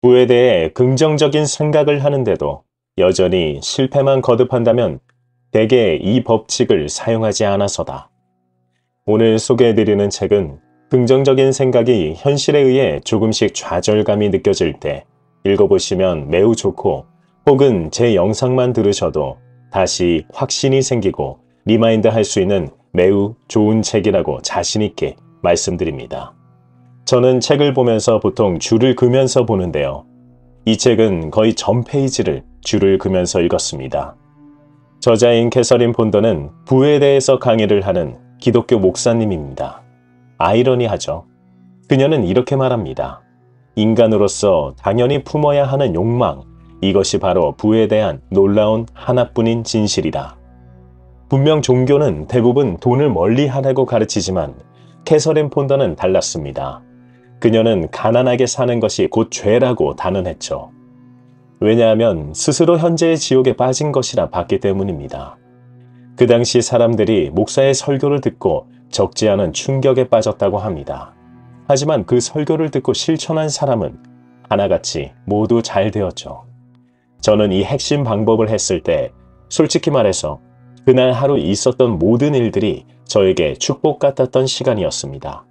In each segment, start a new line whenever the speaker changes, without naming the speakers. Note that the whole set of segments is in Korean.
부에 대해 긍정적인 생각을 하는데도 여전히 실패만 거듭한다면 대개 이 법칙을 사용하지 않아서다. 오늘 소개해드리는 책은 긍정적인 생각이 현실에 의해 조금씩 좌절감이 느껴질 때 읽어보시면 매우 좋고, 혹은 제 영상만 들으셔도 다시 확신이 생기고 리마인드 할 수 있는 매우 좋은 책이라고 자신있게 말씀드립니다. 저는 책을 보면서 보통 줄을 그면서 보는데요. 이 책은 거의 전 페이지를 줄을 그면서 읽었습니다. 저자인 캐서린 폰더는 부에 대해서 강의를 하는 기독교 목사님입니다. 아이러니하죠. 그녀는 이렇게 말합니다. 인간으로서 당연히 품어야 하는 욕망, 이것이 바로 부에 대한 놀라운 하나뿐인 진실이다. 분명 종교는 대부분 돈을 멀리하라고 가르치지만 캐서린 폰더는 달랐습니다. 그녀는 가난하게 사는 것이 곧 죄라고 단언했죠. 왜냐하면 스스로 현재의 지옥에 빠진 것이라 봤기 때문입니다. 그 당시 사람들이 목사의 설교를 듣고 적지 않은 충격에 빠졌다고 합니다. 하지만 그 설교를 듣고 실천한 사람은 하나같이 모두 잘 되었죠. 저는 이 핵심 방법을 했을 때 솔직히 말해서 그날 하루 있었던 모든 일들이 저에게 축복 같았던 시간이었습니다.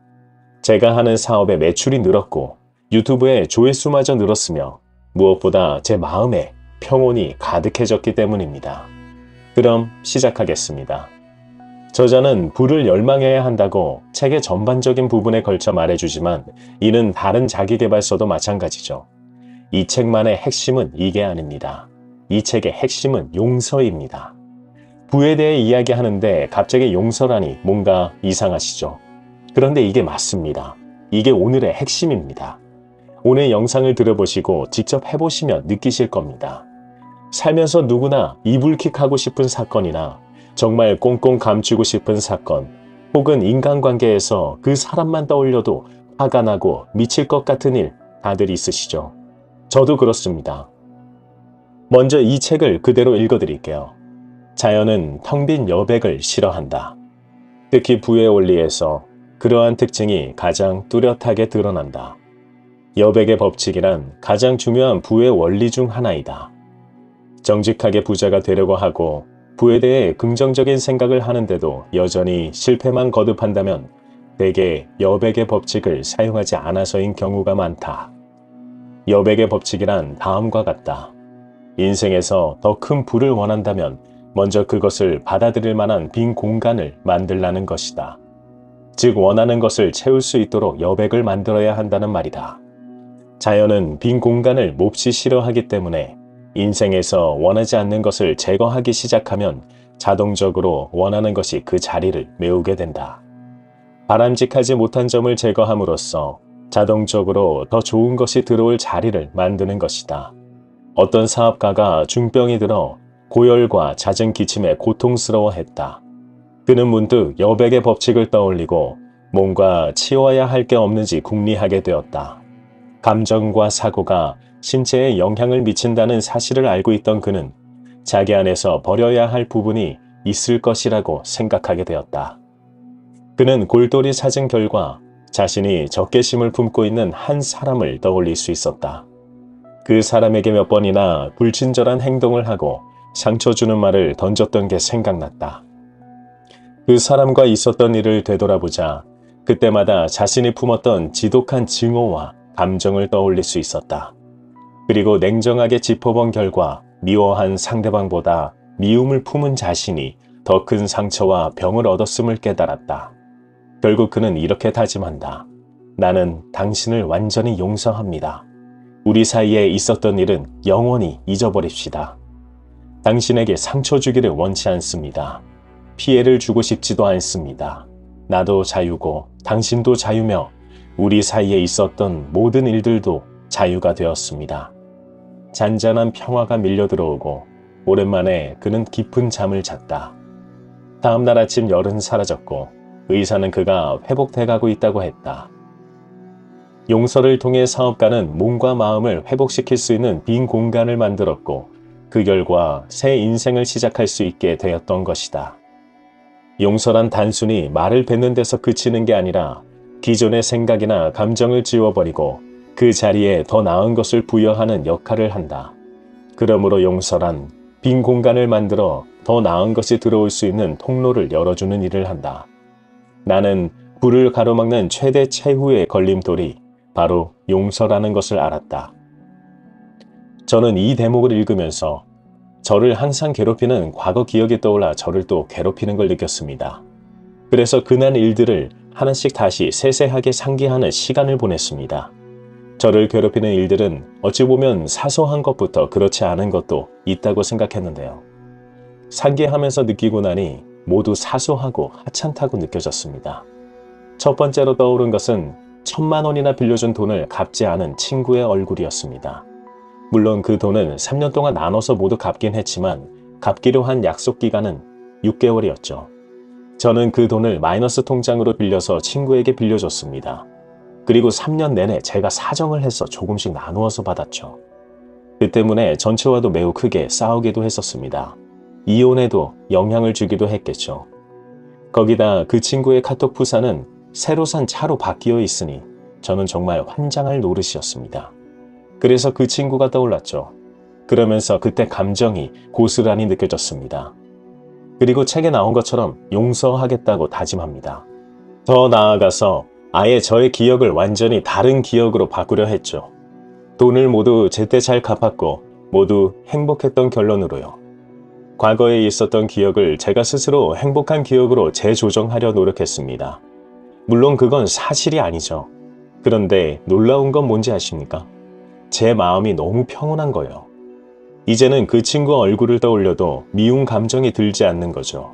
제가 하는 사업의 매출이 늘었고 유튜브의 조회수마저 늘었으며 무엇보다 제 마음에 평온이 가득해졌기 때문입니다. 그럼 시작하겠습니다. 저자는 부를 열망해야 한다고 책의 전반적인 부분에 걸쳐 말해주지만 이는 다른 자기계발서도 마찬가지죠. 이 책만의 핵심은 이게 아닙니다. 이 책의 핵심은 용서입니다. 부에 대해 이야기하는데 갑자기 용서라니 뭔가 이상하시죠? 그런데 이게 맞습니다. 이게 오늘의 핵심입니다. 오늘 영상을 들어보시고 직접 해보시면 느끼실 겁니다. 살면서 누구나 이불킥하고 싶은 사건이나 정말 꽁꽁 감추고 싶은 사건, 혹은 인간관계에서 그 사람만 떠올려도 화가 나고 미칠 것 같은 일 다들 있으시죠? 저도 그렇습니다. 먼저 이 책을 그대로 읽어드릴게요. 자연은 텅 빈 여백을 싫어한다. 특히 부의 원리에서 그러한 특징이 가장 뚜렷하게 드러난다. 여백의 법칙이란 가장 중요한 부의 원리 중 하나이다. 정직하게 부자가 되려고 하고 부에 대해 긍정적인 생각을 하는데도 여전히 실패만 거듭한다면 대개 여백의 법칙을 사용하지 않아서인 경우가 많다. 여백의 법칙이란 다음과 같다. 인생에서 더 큰 부를 원한다면 먼저 그것을 받아들일 만한 빈 공간을 만들라는 것이다. 즉 원하는 것을 채울 수 있도록 여백을 만들어야 한다는 말이다. 자연은 빈 공간을 몹시 싫어하기 때문에 인생에서 원하지 않는 것을 제거하기 시작하면 자동적으로 원하는 것이 그 자리를 메우게 된다. 바람직하지 못한 점을 제거함으로써 자동적으로 더 좋은 것이 들어올 자리를 만드는 것이다. 어떤 사업가가 중병이 들어 고열과 잦은 기침에 고통스러워했다. 그는 문득 여백의 법칙을 떠올리고 뭔가 치워야 할 게 없는지 궁리하게 되었다. 감정과 사고가 신체에 영향을 미친다는 사실을 알고 있던 그는 자기 안에서 버려야 할 부분이 있을 것이라고 생각하게 되었다. 그는 골똘히 찾은 결과 자신이 적개심을 품고 있는 한 사람을 떠올릴 수 있었다. 그 사람에게 몇 번이나 불친절한 행동을 하고 상처 주는 말을 던졌던 게 생각났다. 그 사람과 있었던 일을 되돌아보자 그때마다 자신이 품었던 지독한 증오와 감정을 떠올릴 수 있었다. 그리고 냉정하게 짚어본 결과 미워한 상대방보다 미움을 품은 자신이 더 큰 상처와 병을 얻었음을 깨달았다. 결국 그는 이렇게 다짐한다. 나는 당신을 완전히 용서합니다. 우리 사이에 있었던 일은 영원히 잊어버립시다. 당신에게 상처 주기를 원치 않습니다. 피해를 주고 싶지도 않습니다. 나도 자유고 당신도 자유며 우리 사이에 있었던 모든 일들도 자유가 되었습니다. 잔잔한 평화가 밀려들어오고 오랜만에 그는 깊은 잠을 잤다. 다음 날 아침 열은 사라졌고 의사는 그가 회복돼가고 있다고 했다. 용서를 통해 사업가는 몸과 마음을 회복시킬 수 있는 빈 공간을 만들었고 그 결과 새 인생을 시작할 수 있게 되었던 것이다. 용서란 단순히 말을 뱉는 데서 그치는 게 아니라 기존의 생각이나 감정을 지워버리고 그 자리에 더 나은 것을 부여하는 역할을 한다. 그러므로 용서란 빈 공간을 만들어 더 나은 것이 들어올 수 있는 통로를 열어주는 일을 한다. 나는 불을 가로막는 최대 최후의 걸림돌이 바로 용서라는 것을 알았다. 저는 이 대목을 읽으면서 저를 항상 괴롭히는 과거 기억이 떠올라 저를 또 괴롭히는 걸 느꼈습니다. 그래서 그날 일들을 하나씩 다시 세세하게 상기하는 시간을 보냈습니다. 저를 괴롭히는 일들은 어찌 보면 사소한 것부터 그렇지 않은 것도 있다고 생각했는데요. 상기하면서 느끼고 나니 모두 사소하고 하찮다고 느껴졌습니다. 첫 번째로 떠오른 것은 1,000만 원이나 빌려준 돈을 갚지 않은 친구의 얼굴이었습니다. 물론 그 돈은 3년 동안 나눠서 모두 갚긴 했지만 갚기로 한 약속 기간은 6개월이었죠. 저는 그 돈을 마이너스 통장으로 빌려서 친구에게 빌려줬습니다. 그리고 3년 내내 제가 사정을 해서 조금씩 나누어서 받았죠. 그 때문에 전체와도 매우 크게 싸우기도 했었습니다. 이혼에도 영향을 주기도 했겠죠. 거기다 그 친구의 카톡 부사는 새로 산 차로 바뀌어 있으니 저는 정말 환장할 노릇이었습니다. 그래서 그 친구가 떠올랐죠. 그러면서 그때 감정이 고스란히 느껴졌습니다. 그리고 책에 나온 것처럼 용서하겠다고 다짐합니다. 더 나아가서 아예 저의 기억을 완전히 다른 기억으로 바꾸려 했죠. 돈을 모두 제때 잘 갚았고 모두 행복했던 결론으로요. 과거에 있었던 기억을 제가 스스로 행복한 기억으로 재조정하려 노력했습니다. 물론 그건 사실이 아니죠. 그런데 놀라운 건 뭔지 아십니까? 제 마음이 너무 평온한 거예요. 이제는 그 친구 얼굴을 떠올려도 미운 감정이 들지 않는 거죠.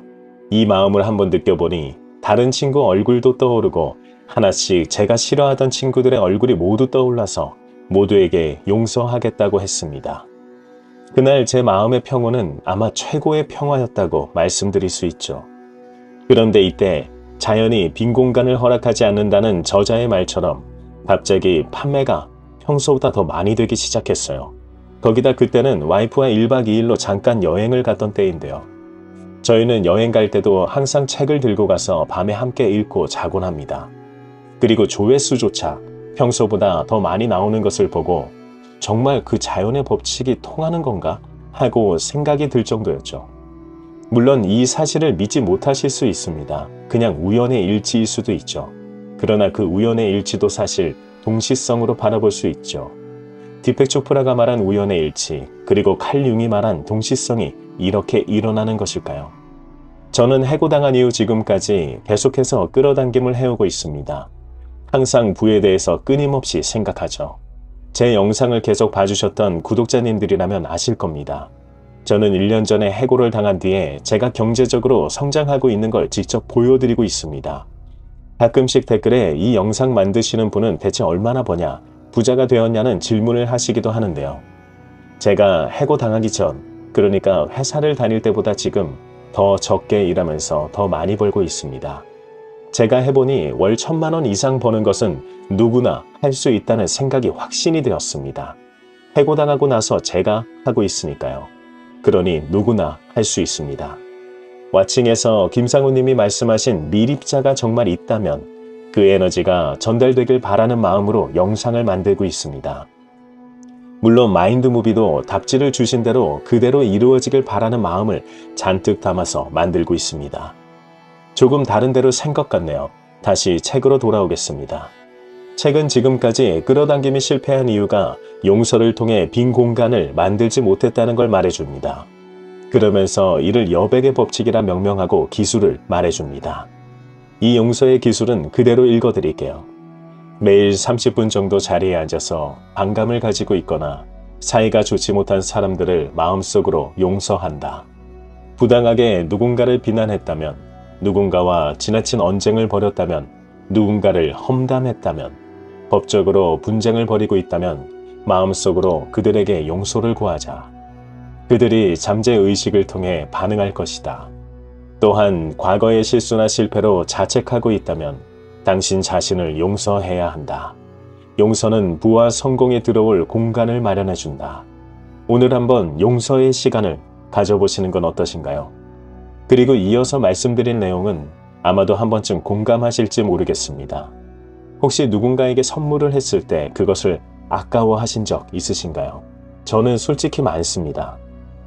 이 마음을 한번 느껴보니 다른 친구 얼굴도 떠오르고 하나씩 제가 싫어하던 친구들의 얼굴이 모두 떠올라서 모두에게 용서하겠다고 했습니다. 그날 제 마음의 평온은 아마 최고의 평화였다고 말씀드릴 수 있죠. 그런데 이때 자연이 빈 공간을 허락하지 않는다는 저자의 말처럼 갑자기 판매가 평소보다 더 많이 되기 시작했어요. 거기다 그때는 와이프와 1박 2일로 잠깐 여행을 갔던 때인데요. 저희는 여행 갈 때도 항상 책을 들고 가서 밤에 함께 읽고 자곤 합니다. 그리고 조회수조차 평소보다 더 많이 나오는 것을 보고 정말 그 자연의 법칙이 통하는 건가 하고 생각이 들 정도였죠. 물론 이 사실을 믿지 못하실 수 있습니다. 그냥 우연의 일치일 수도 있죠. 그러나 그 우연의 일치도 사실 동시성으로 바라볼 수 있죠. 디펙 초프라가 말한 우연의 일치, 그리고 칼 융이 말한 동시성이 이렇게 일어나는 것일까요? 저는 해고당한 이후 지금까지 계속해서 끌어당김을 해오고 있습니다. 항상 부에 대해서 끊임없이 생각하죠. 제 영상을 계속 봐주셨던 구독자님들이라면 아실 겁니다. 저는 1년 전에 해고를 당한 뒤에 제가 경제적으로 성장하고 있는 걸 직접 보여드리고 있습니다. 가끔씩 댓글에 이 영상 만드시는 분은 대체 얼마나 버냐, 부자가 되었냐는 질문을 하시기도 하는데요. 제가 해고당하기 전, 그러니까 회사를 다닐 때보다 지금 더 적게 일하면서 더 많이 벌고 있습니다. 제가 해보니 월 1,000만 원 이상 버는 것은 누구나 할 수 있다는 생각이 확신이 되었습니다. 해고당하고 나서 제가 하고 있으니까요. 그러니 누구나 할 수 있습니다. 왓칭에서 김상우님이 말씀하신 미립자가 정말 있다면 그 에너지가 전달되길 바라는 마음으로 영상을 만들고 있습니다. 물론 마인드무비도 답지를 주신 대로 그대로 이루어지길 바라는 마음을 잔뜩 담아서 만들고 있습니다. 조금 다른 데로 샌 것 같네요. 다시 책으로 돌아오겠습니다. 책은 지금까지 끌어당김이 실패한 이유가 용서를 통해 빈 공간을 만들지 못했다는 걸 말해줍니다. 그러면서 이를 여백의 법칙이라 명명하고 기술을 말해줍니다. 이 용서의 기술은 그대로 읽어드릴게요. 매일 30분 정도 자리에 앉아서 반감을 가지고 있거나 사이가 좋지 못한 사람들을 마음속으로 용서한다. 부당하게 누군가를 비난했다면, 누군가와 지나친 언쟁을 벌였다면, 누군가를 험담했다면, 법적으로 분쟁을 벌이고 있다면 마음속으로 그들에게 용서를 구하자. 그들이 잠재의식을 통해 반응할 것이다. 또한 과거의 실수나 실패로 자책하고 있다면 당신 자신을 용서해야 한다. 용서는 부와 성공에 들어올 공간을 마련해준다. 오늘 한번 용서의 시간을 가져보시는 건 어떠신가요? 그리고 이어서 말씀드린 내용은 아마도 한 번쯤 공감하실지 모르겠습니다. 혹시 누군가에게 선물을 했을 때 그것을 아까워하신 적 있으신가요? 저는 솔직히 많습니다.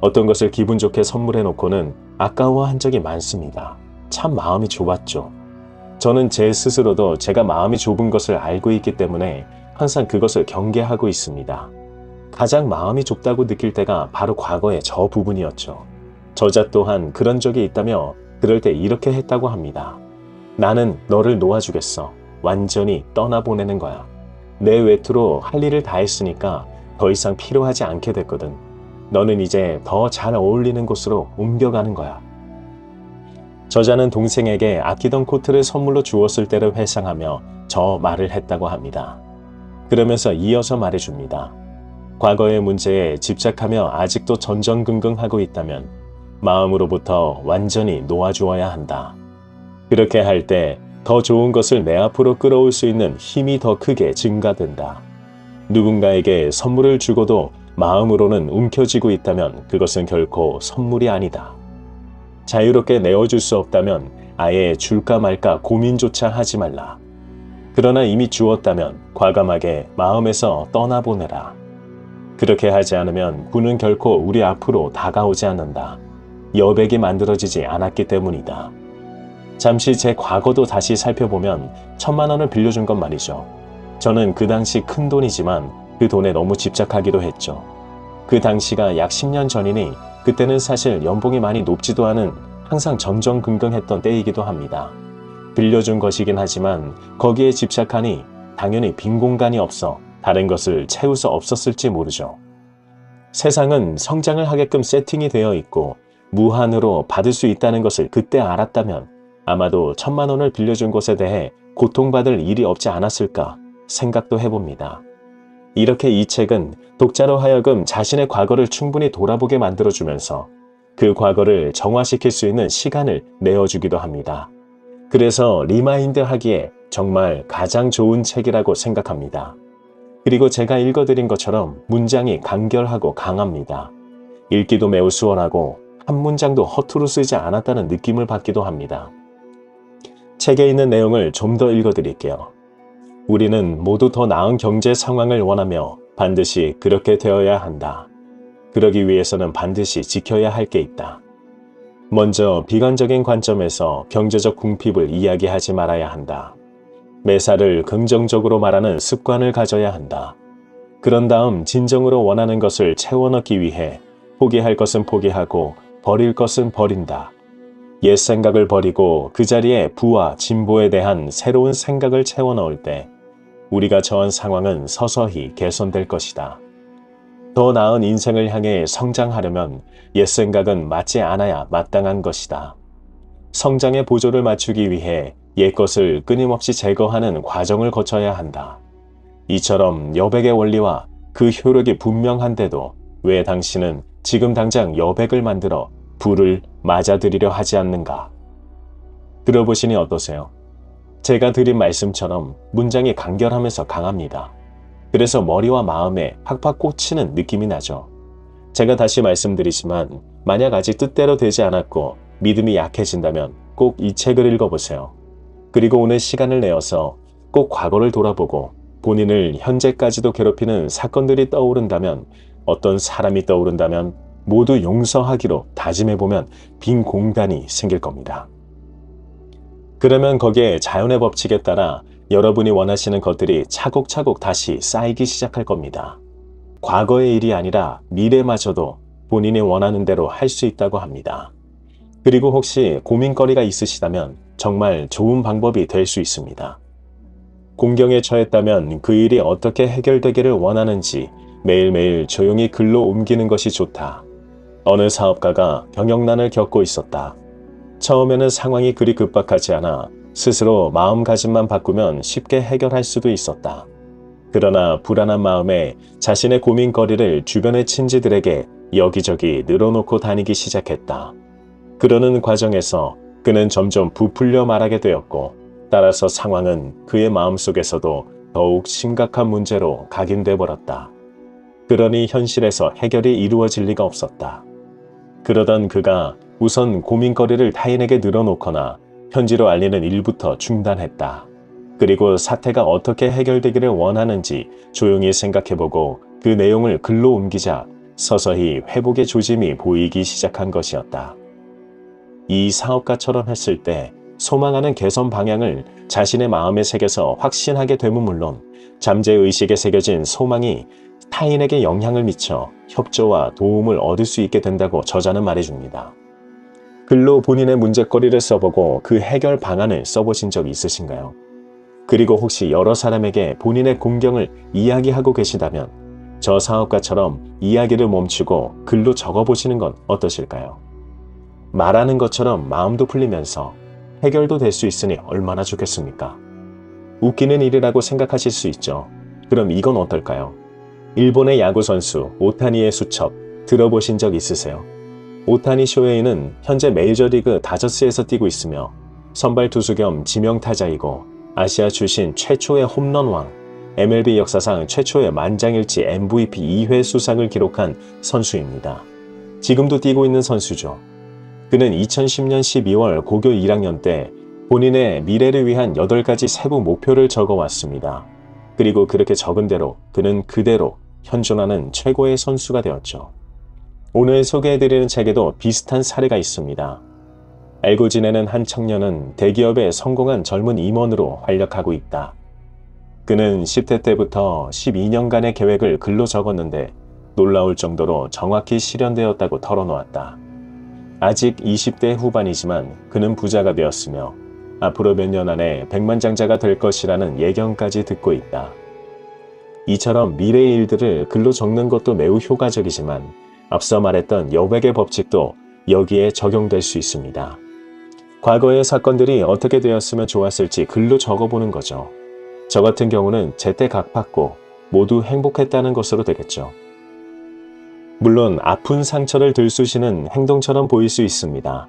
어떤 것을 기분 좋게 선물해 놓고는 아까워한 적이 많습니다. 참 마음이 좁았죠. 저는 제 스스로도 제가 마음이 좁은 것을 알고 있기 때문에 항상 그것을 경계하고 있습니다. 가장 마음이 좁다고 느낄 때가 바로 과거의 저 부분이었죠. 저자 또한 그런 적이 있다며 그럴 때 이렇게 했다고 합니다. 나는 너를 놓아주겠어. 완전히 떠나보내는 거야. 내 외투로 할 일을 다 했으니까 더 이상 필요하지 않게 됐거든. 너는 이제 더 잘 어울리는 곳으로 옮겨가는 거야. 저자는 동생에게 아끼던 코트를 선물로 주었을 때를 회상하며 저 말을 했다고 합니다. 그러면서 이어서 말해줍니다. 과거의 문제에 집착하며 아직도 전전긍긍하고 있다면 마음으로부터 완전히 놓아주어야 한다. 그렇게 할 때 더 좋은 것을 내 앞으로 끌어올 수 있는 힘이 더 크게 증가된다. 누군가에게 선물을 주고도 마음으로는 움켜쥐고 있다면 그것은 결코 선물이 아니다. 자유롭게 내어줄 수 없다면 아예 줄까 말까 고민조차 하지 말라. 그러나 이미 주었다면 과감하게 마음에서 떠나보내라. 그렇게 하지 않으면 부는 결코 우리 앞으로 다가오지 않는다. 여백이 만들어지지 않았기 때문이다. 잠시 제 과거도 다시 살펴보면 1,000만 원을 빌려준 건 말이죠. 저는 그 당시 큰 돈이지만 그 돈에 너무 집착하기도 했죠. 그 당시가 약 10년 전이니 그때는 사실 연봉이 많이 높지도 않은 항상 전전긍긍했던 때이기도 합니다. 빌려준 것이긴 하지만 거기에 집착하니 당연히 빈 공간이 없어 다른 것을 채울 수 없었을지 모르죠. 세상은 성장을 하게끔 세팅이 되어 있고 무한으로 받을 수 있다는 것을 그때 알았다면 아마도 1,000만 원을 빌려준 것에 대해 고통받을 일이 없지 않았을까 생각도 해봅니다. 이렇게 이 책은 독자로 하여금 자신의 과거를 충분히 돌아보게 만들어주면서 그 과거를 정화시킬 수 있는 시간을 내어주기도 합니다. 그래서 리마인드 하기에 정말 가장 좋은 책이라고 생각합니다. 그리고 제가 읽어드린 것처럼 문장이 간결하고 강합니다. 읽기도 매우 수월하고 한 문장도 허투루 쓰지 않았다는 느낌을 받기도 합니다. 책에 있는 내용을 좀 더 읽어드릴게요. 우리는 모두 더 나은 경제 상황을 원하며 반드시 그렇게 되어야 한다. 그러기 위해서는 반드시 지켜야 할 게 있다. 먼저 비관적인 관점에서 경제적 궁핍을 이야기하지 말아야 한다. 매사를 긍정적으로 말하는 습관을 가져야 한다. 그런 다음 진정으로 원하는 것을 채워 넣기 위해 포기할 것은 포기하고 버릴 것은 버린다. 옛 생각을 버리고 그 자리에 부와 진보에 대한 새로운 생각을 채워 넣을 때 우리가 처한 상황은 서서히 개선될 것이다. 더 나은 인생을 향해 성장하려면 옛 생각은 맞지 않아야 마땅한 것이다. 성장의 보조를 맞추기 위해 옛 것을 끊임없이 제거하는 과정을 거쳐야 한다. 이처럼 여백의 원리와 그 효력이 분명한데도 왜 당신은 지금 당장 여백을 만들어 불을 맞아들이려 하지 않는가? 들어보시니 어떠세요? 제가 드린 말씀처럼 문장이 간결하면서 강합니다. 그래서 머리와 마음에 팍팍 꽂히는 느낌이 나죠. 제가 다시 말씀드리지만 만약 아직 뜻대로 되지 않았고 믿음이 약해진다면 꼭 이 책을 읽어보세요. 그리고 오늘 시간을 내어서 꼭 과거를 돌아보고 본인을 현재까지도 괴롭히는 사건들이 떠오른다면, 어떤 사람이 떠오른다면 모두 용서하기로 다짐해보면 빈 공간이 생길 겁니다. 그러면 거기에 자연의 법칙에 따라 여러분이 원하시는 것들이 차곡차곡 다시 쌓이기 시작할 겁니다. 과거의 일이 아니라 미래마저도 본인이 원하는 대로 할 수 있다고 합니다. 그리고 혹시 고민거리가 있으시다면 정말 좋은 방법이 될 수 있습니다. 공경에 처했다면 그 일이 어떻게 해결되기를 원하는지 매일매일 조용히 글로 옮기는 것이 좋다. 어느 사업가가 경영난을 겪고 있었다. 처음에는 상황이 그리 급박하지 않아 스스로 마음가짐만 바꾸면 쉽게 해결할 수도 있었다. 그러나 불안한 마음에 자신의 고민거리를 주변의 친지들에게 여기저기 늘어놓고 다니기 시작했다. 그러는 과정에서 그는 점점 부풀려 말하게 되었고, 따라서 상황은 그의 마음속에서도 더욱 심각한 문제로 각인돼 버렸다. 그러니 현실에서 해결이 이루어질 리가 없었다. 그러던 그가 우선 고민거리를 타인에게 늘어놓거나 편지로 알리는 일부터 중단했다. 그리고 사태가 어떻게 해결되기를 원하는지 조용히 생각해보고 그 내용을 글로 옮기자 서서히 회복의 조짐이 보이기 시작한 것이었다. 이 사업가처럼 했을 때 소망하는 개선 방향을 자신의 마음에 새겨서 확신하게 되면 물론 잠재의식에 새겨진 소망이 타인에게 영향을 미쳐 협조와 도움을 얻을 수 있게 된다고 저자는 말해줍니다. 글로 본인의 문제거리를 써보고 그 해결 방안을 써보신 적이 있으신가요? 그리고 혹시 여러 사람에게 본인의 공경을 이야기하고 계시다면 저 사업가처럼 이야기를 멈추고 글로 적어보시는 건 어떠실까요? 말하는 것처럼 마음도 풀리면서 해결도 될 수 있으니 얼마나 좋겠습니까? 웃기는 일이라고 생각하실 수 있죠. 그럼 이건 어떨까요? 일본의 야구선수 오타니의 수첩 들어보신 적 있으세요? 오타니 쇼헤이는 현재 메이저리그 다저스에서 뛰고 있으며 선발 투수 겸 지명타자이고 아시아 출신 최초의 홈런왕, MLB 역사상 최초의 만장일치 MVP 2회 수상을 기록한 선수입니다. 지금도 뛰고 있는 선수죠. 그는 2010년 12월 고교 1학년 때 본인의 미래를 위한 8가지 세부 목표를 적어왔습니다. 그리고 그렇게 적은 대로 그는 그대로 현존하는 최고의 선수가 되었죠. 오늘 소개해드리는 책에도 비슷한 사례가 있습니다. 알고 지내는 한 청년은 대기업에 성공한 젊은 임원으로 활약하고 있다. 그는 10대 때부터 12년간의 계획을 글로 적었는데 놀라울 정도로 정확히 실현되었다고 털어놓았다. 아직 20대 후반이지만 그는 부자가 되었으며 앞으로 몇 년 안에 백만장자가 될 것이라는 예견까지 듣고 있다. 이처럼 미래의 일들을 글로 적는 것도 매우 효과적이지만 앞서 말했던 여백의 법칙도 여기에 적용될 수 있습니다. 과거의 사건들이 어떻게 되었으면 좋았을지 글로 적어보는 거죠. 저 같은 경우는 제때 각받고 모두 행복했다는 것으로 되겠죠. 물론 아픈 상처를 들쑤시는 행동처럼 보일 수 있습니다.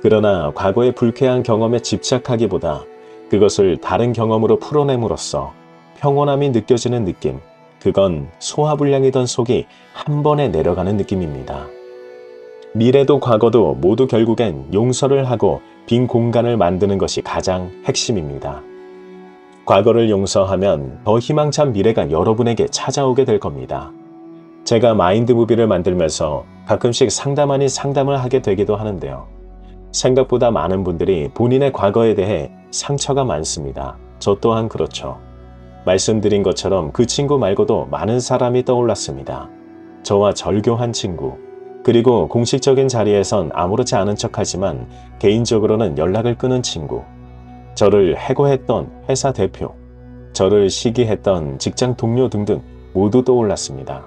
그러나 과거의 불쾌한 경험에 집착하기보다 그것을 다른 경험으로 풀어냄으로써 평온함이 느껴지는 느낌, 그건 소화불량이던 속이 한 번에 내려가는 느낌입니다. 미래도 과거도 모두 결국엔 용서를 하고 빈 공간을 만드는 것이 가장 핵심입니다. 과거를 용서하면 더 희망찬 미래가 여러분에게 찾아오게 될 겁니다. 제가 마인드무비를 만들면서 가끔씩 상담 아닌 상담을 하게 되기도 하는데요. 생각보다 많은 분들이 본인의 과거에 대해 상처가 많습니다. 저 또한 그렇죠. 말씀드린 것처럼 그 친구 말고도 많은 사람이 떠올랐습니다. 저와 절교한 친구, 그리고 공식적인 자리에선 아무렇지 않은 척하지만 개인적으로는 연락을 끊은 친구, 저를 해고했던 회사 대표, 저를 시기했던 직장 동료 등등 모두 떠올랐습니다.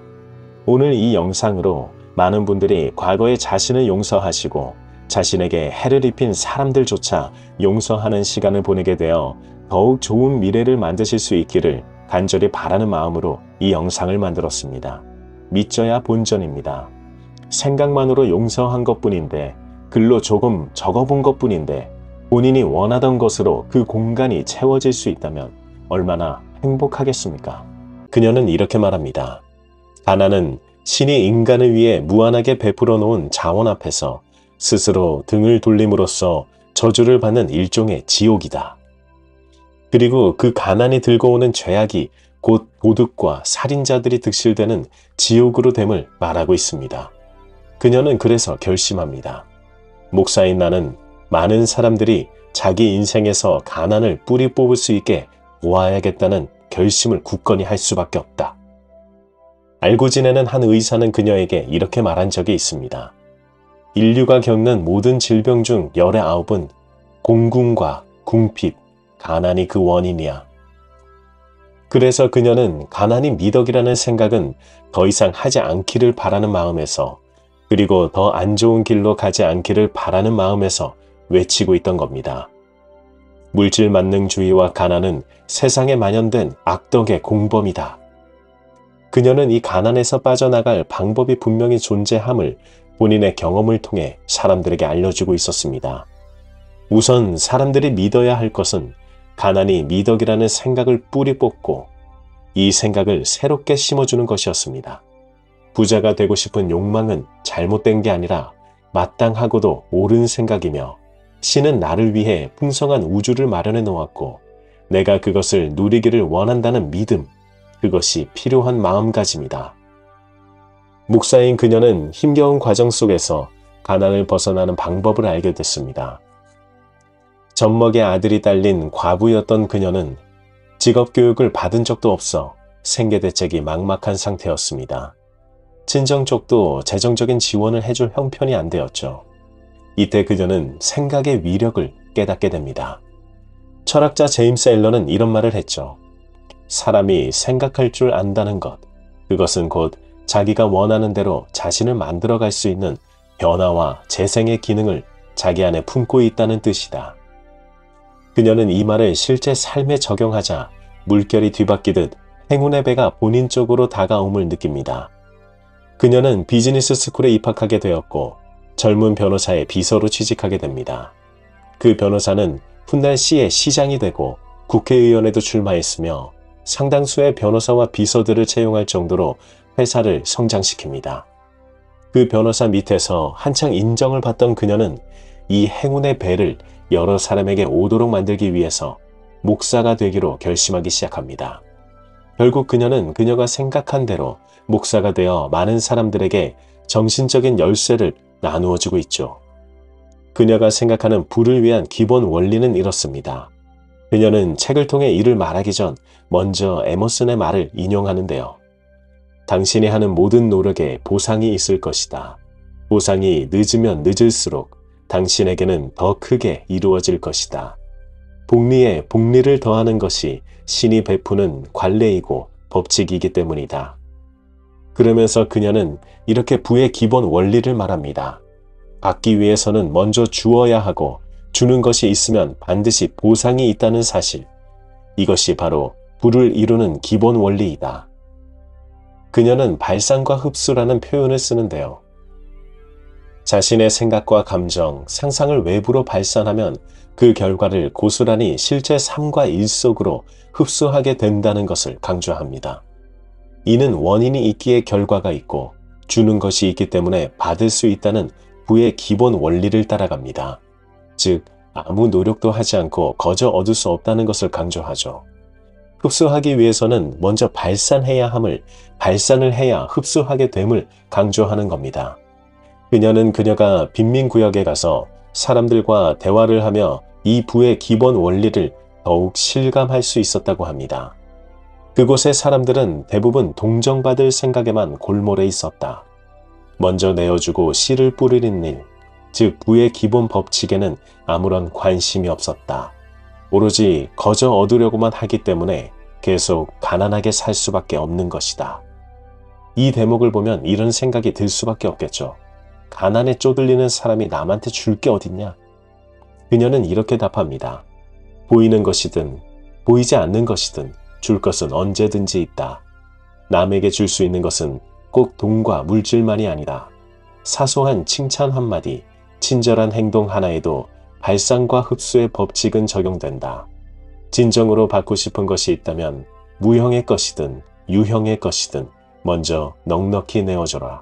오늘 이 영상으로 많은 분들이 과거의 자신을 용서하시고 자신에게 해를 입힌 사람들조차 용서하는 시간을 보내게 되어 더욱 좋은 미래를 만드실 수 있기를 간절히 바라는 마음으로 이 영상을 만들었습니다. 믿져야 본전입니다. 생각만으로 용서한 것뿐인데, 글로 조금 적어본 것뿐인데 본인이 원하던 것으로 그 공간이 채워질 수 있다면 얼마나 행복하겠습니까? 그녀는 이렇게 말합니다. 가난은 신이 인간을 위해 무한하게 베풀어 놓은 자원 앞에서 스스로 등을 돌림으로써 저주를 받는 일종의 지옥이다. 그리고 그 가난이 들고 오는 죄악이 곧 도둑과 살인자들이 득실되는 지옥으로 됨을 말하고 있습니다. 그녀는 그래서 결심합니다. 목사인 나는 많은 사람들이 자기 인생에서 가난을 뿌리 뽑을 수 있게 도와야겠다는 결심을 굳건히 할 수밖에 없다. 알고 지내는 한 의사는 그녀에게 이렇게 말한 적이 있습니다. 인류가 겪는 모든 질병 중 19은 공궁과 궁핍, 가난이 그 원인이야. 그래서 그녀는 가난이 미덕이라는 생각은 더 이상 하지 않기를 바라는 마음에서, 그리고 더 안 좋은 길로 가지 않기를 바라는 마음에서 외치고 있던 겁니다. 물질 만능주의와 가난은 세상에 만연된 악덕의 공범이다. 그녀는 이 가난에서 빠져나갈 방법이 분명히 존재함을 본인의 경험을 통해 사람들에게 알려주고 있었습니다. 우선 사람들이 믿어야 할 것은 가난이 미덕이라는 생각을 뿌리 뽑고 이 생각을 새롭게 심어주는 것이었습니다. 부자가 되고 싶은 욕망은 잘못된 게 아니라 마땅하고도 옳은 생각이며, 신은 나를 위해 풍성한 우주를 마련해 놓았고 내가 그것을 누리기를 원한다는 믿음, 그것이 필요한 마음가짐이다. 목사인 그녀는 힘겨운 과정 속에서 가난을 벗어나는 방법을 알게 됐습니다. 젖먹의 아들이 딸린 과부였던 그녀는 직업교육을 받은 적도 없어 생계대책이 막막한 상태였습니다. 친정 쪽도 재정적인 지원을 해줄 형편이 안 되었죠. 이때 그녀는 생각의 위력을 깨닫게 됩니다. 철학자 제임스 앨런은 이런 말을 했죠. 사람이 생각할 줄 안다는 것, 그것은 곧 자기가 원하는 대로 자신을 만들어갈 수 있는 변화와 재생의 기능을 자기 안에 품고 있다는 뜻이다. 그녀는 이 말을 실제 삶에 적용하자 물결이 뒤바뀌듯 행운의 배가 본인 쪽으로 다가옴을 느낍니다. 그녀는 비즈니스 스쿨에 입학하게 되었고 젊은 변호사의 비서로 취직하게 됩니다. 그 변호사는 훗날 시의 시장이 되고 국회의원에도 출마했으며 상당수의 변호사와 비서들을 채용할 정도로 회사를 성장시킵니다. 그 변호사 밑에서 한창 인정을 받던 그녀는 이 행운의 배를 여러 사람에게 오도록 만들기 위해서 목사가 되기로 결심하기 시작합니다. 결국 그녀는 그녀가 생각한 대로 목사가 되어 많은 사람들에게 정신적인 열쇠를 나누어주고 있죠. 그녀가 생각하는 부를 위한 기본 원리는 이렇습니다. 그녀는 책을 통해 이를 말하기 전 먼저 에머슨의 말을 인용하는데요. 당신이 하는 모든 노력에 보상이 있을 것이다. 보상이 늦으면 늦을수록 당신에게는 더 크게 이루어질 것이다. 복리에 복리를 더하는 것이 신이 베푸는 관례이고 법칙이기 때문이다. 그러면서 그녀는 이렇게 부의 기본 원리를 말합니다. 받기 위해서는 먼저 주어야 하고 주는 것이 있으면 반드시 보상이 있다는 사실. 이것이 바로 부를 이루는 기본 원리이다. 그녀는 발산과 흡수라는 표현을 쓰는데요. 자신의 생각과 감정, 상상을 외부로 발산하면 그 결과를 고스란히 실제 삶과 일 속으로 흡수하게 된다는 것을 강조합니다. 이는 원인이 있기에 결과가 있고 주는 것이 있기 때문에 받을 수 있다는 부의 기본 원리를 따라갑니다. 즉, 아무 노력도 하지 않고 거저 얻을 수 없다는 것을 강조하죠. 흡수하기 위해서는 먼저 발산해야 함을, 발산을 해야 흡수하게 됨을 강조하는 겁니다. 그녀는 그녀가 빈민구역에 가서 사람들과 대화를 하며 이 부의 기본 원리를 더욱 실감할 수 있었다고 합니다. 그곳의 사람들은 대부분 동정받을 생각에만 골몰해 있었다. 먼저 내어주고 씨를 뿌리는 일, 즉 부의 기본 법칙에는 아무런 관심이 없었다. 오로지 거저 얻으려고만 하기 때문에 계속 가난하게 살 수밖에 없는 것이다. 이 대목을 보면 이런 생각이 들 수밖에 없겠죠. 가난에 쪼들리는 사람이 남한테 줄 게 어딨냐? 그녀는 이렇게 답합니다. 보이는 것이든 보이지 않는 것이든 줄 것은 언제든지 있다. 남에게 줄 수 있는 것은 꼭 돈과 물질만이 아니다. 사소한 칭찬 한마디, 친절한 행동 하나에도 발산과 흡수의 법칙은 적용된다. 진정으로 받고 싶은 것이 있다면 무형의 것이든 유형의 것이든 먼저 넉넉히 내어줘라.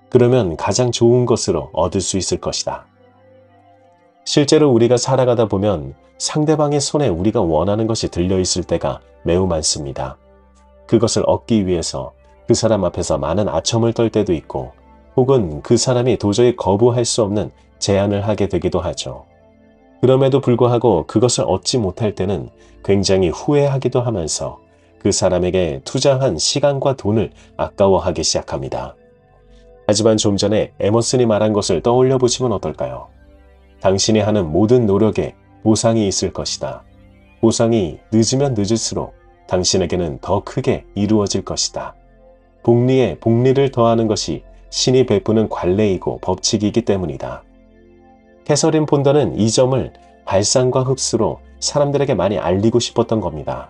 그러면 가장 좋은 것으로 얻을 수 있을 것이다. 실제로 우리가 살아가다 보면 상대방의 손에 우리가 원하는 것이 들려있을 때가 매우 많습니다. 그것을 얻기 위해서 그 사람 앞에서 많은 아첨을 떨 때도 있고 혹은 그 사람이 도저히 거부할 수 없는 제안을 하게 되기도 하죠. 그럼에도 불구하고 그것을 얻지 못할 때는 굉장히 후회하기도 하면서 그 사람에게 투자한 시간과 돈을 아까워하기 시작합니다. 하지만 좀 전에 에머슨이 말한 것을 떠올려 보시면 어떨까요? 당신이 하는 모든 노력에 보상이 있을 것이다. 보상이 늦으면 늦을수록 당신에게는 더 크게 이루어질 것이다. 복리에 복리를 더하는 것이 신이 베푸는 관례이고 법칙이기 때문이다. 캐서린 폰더는 이 점을 발산과 흡수로 사람들에게 많이 알리고 싶었던 겁니다.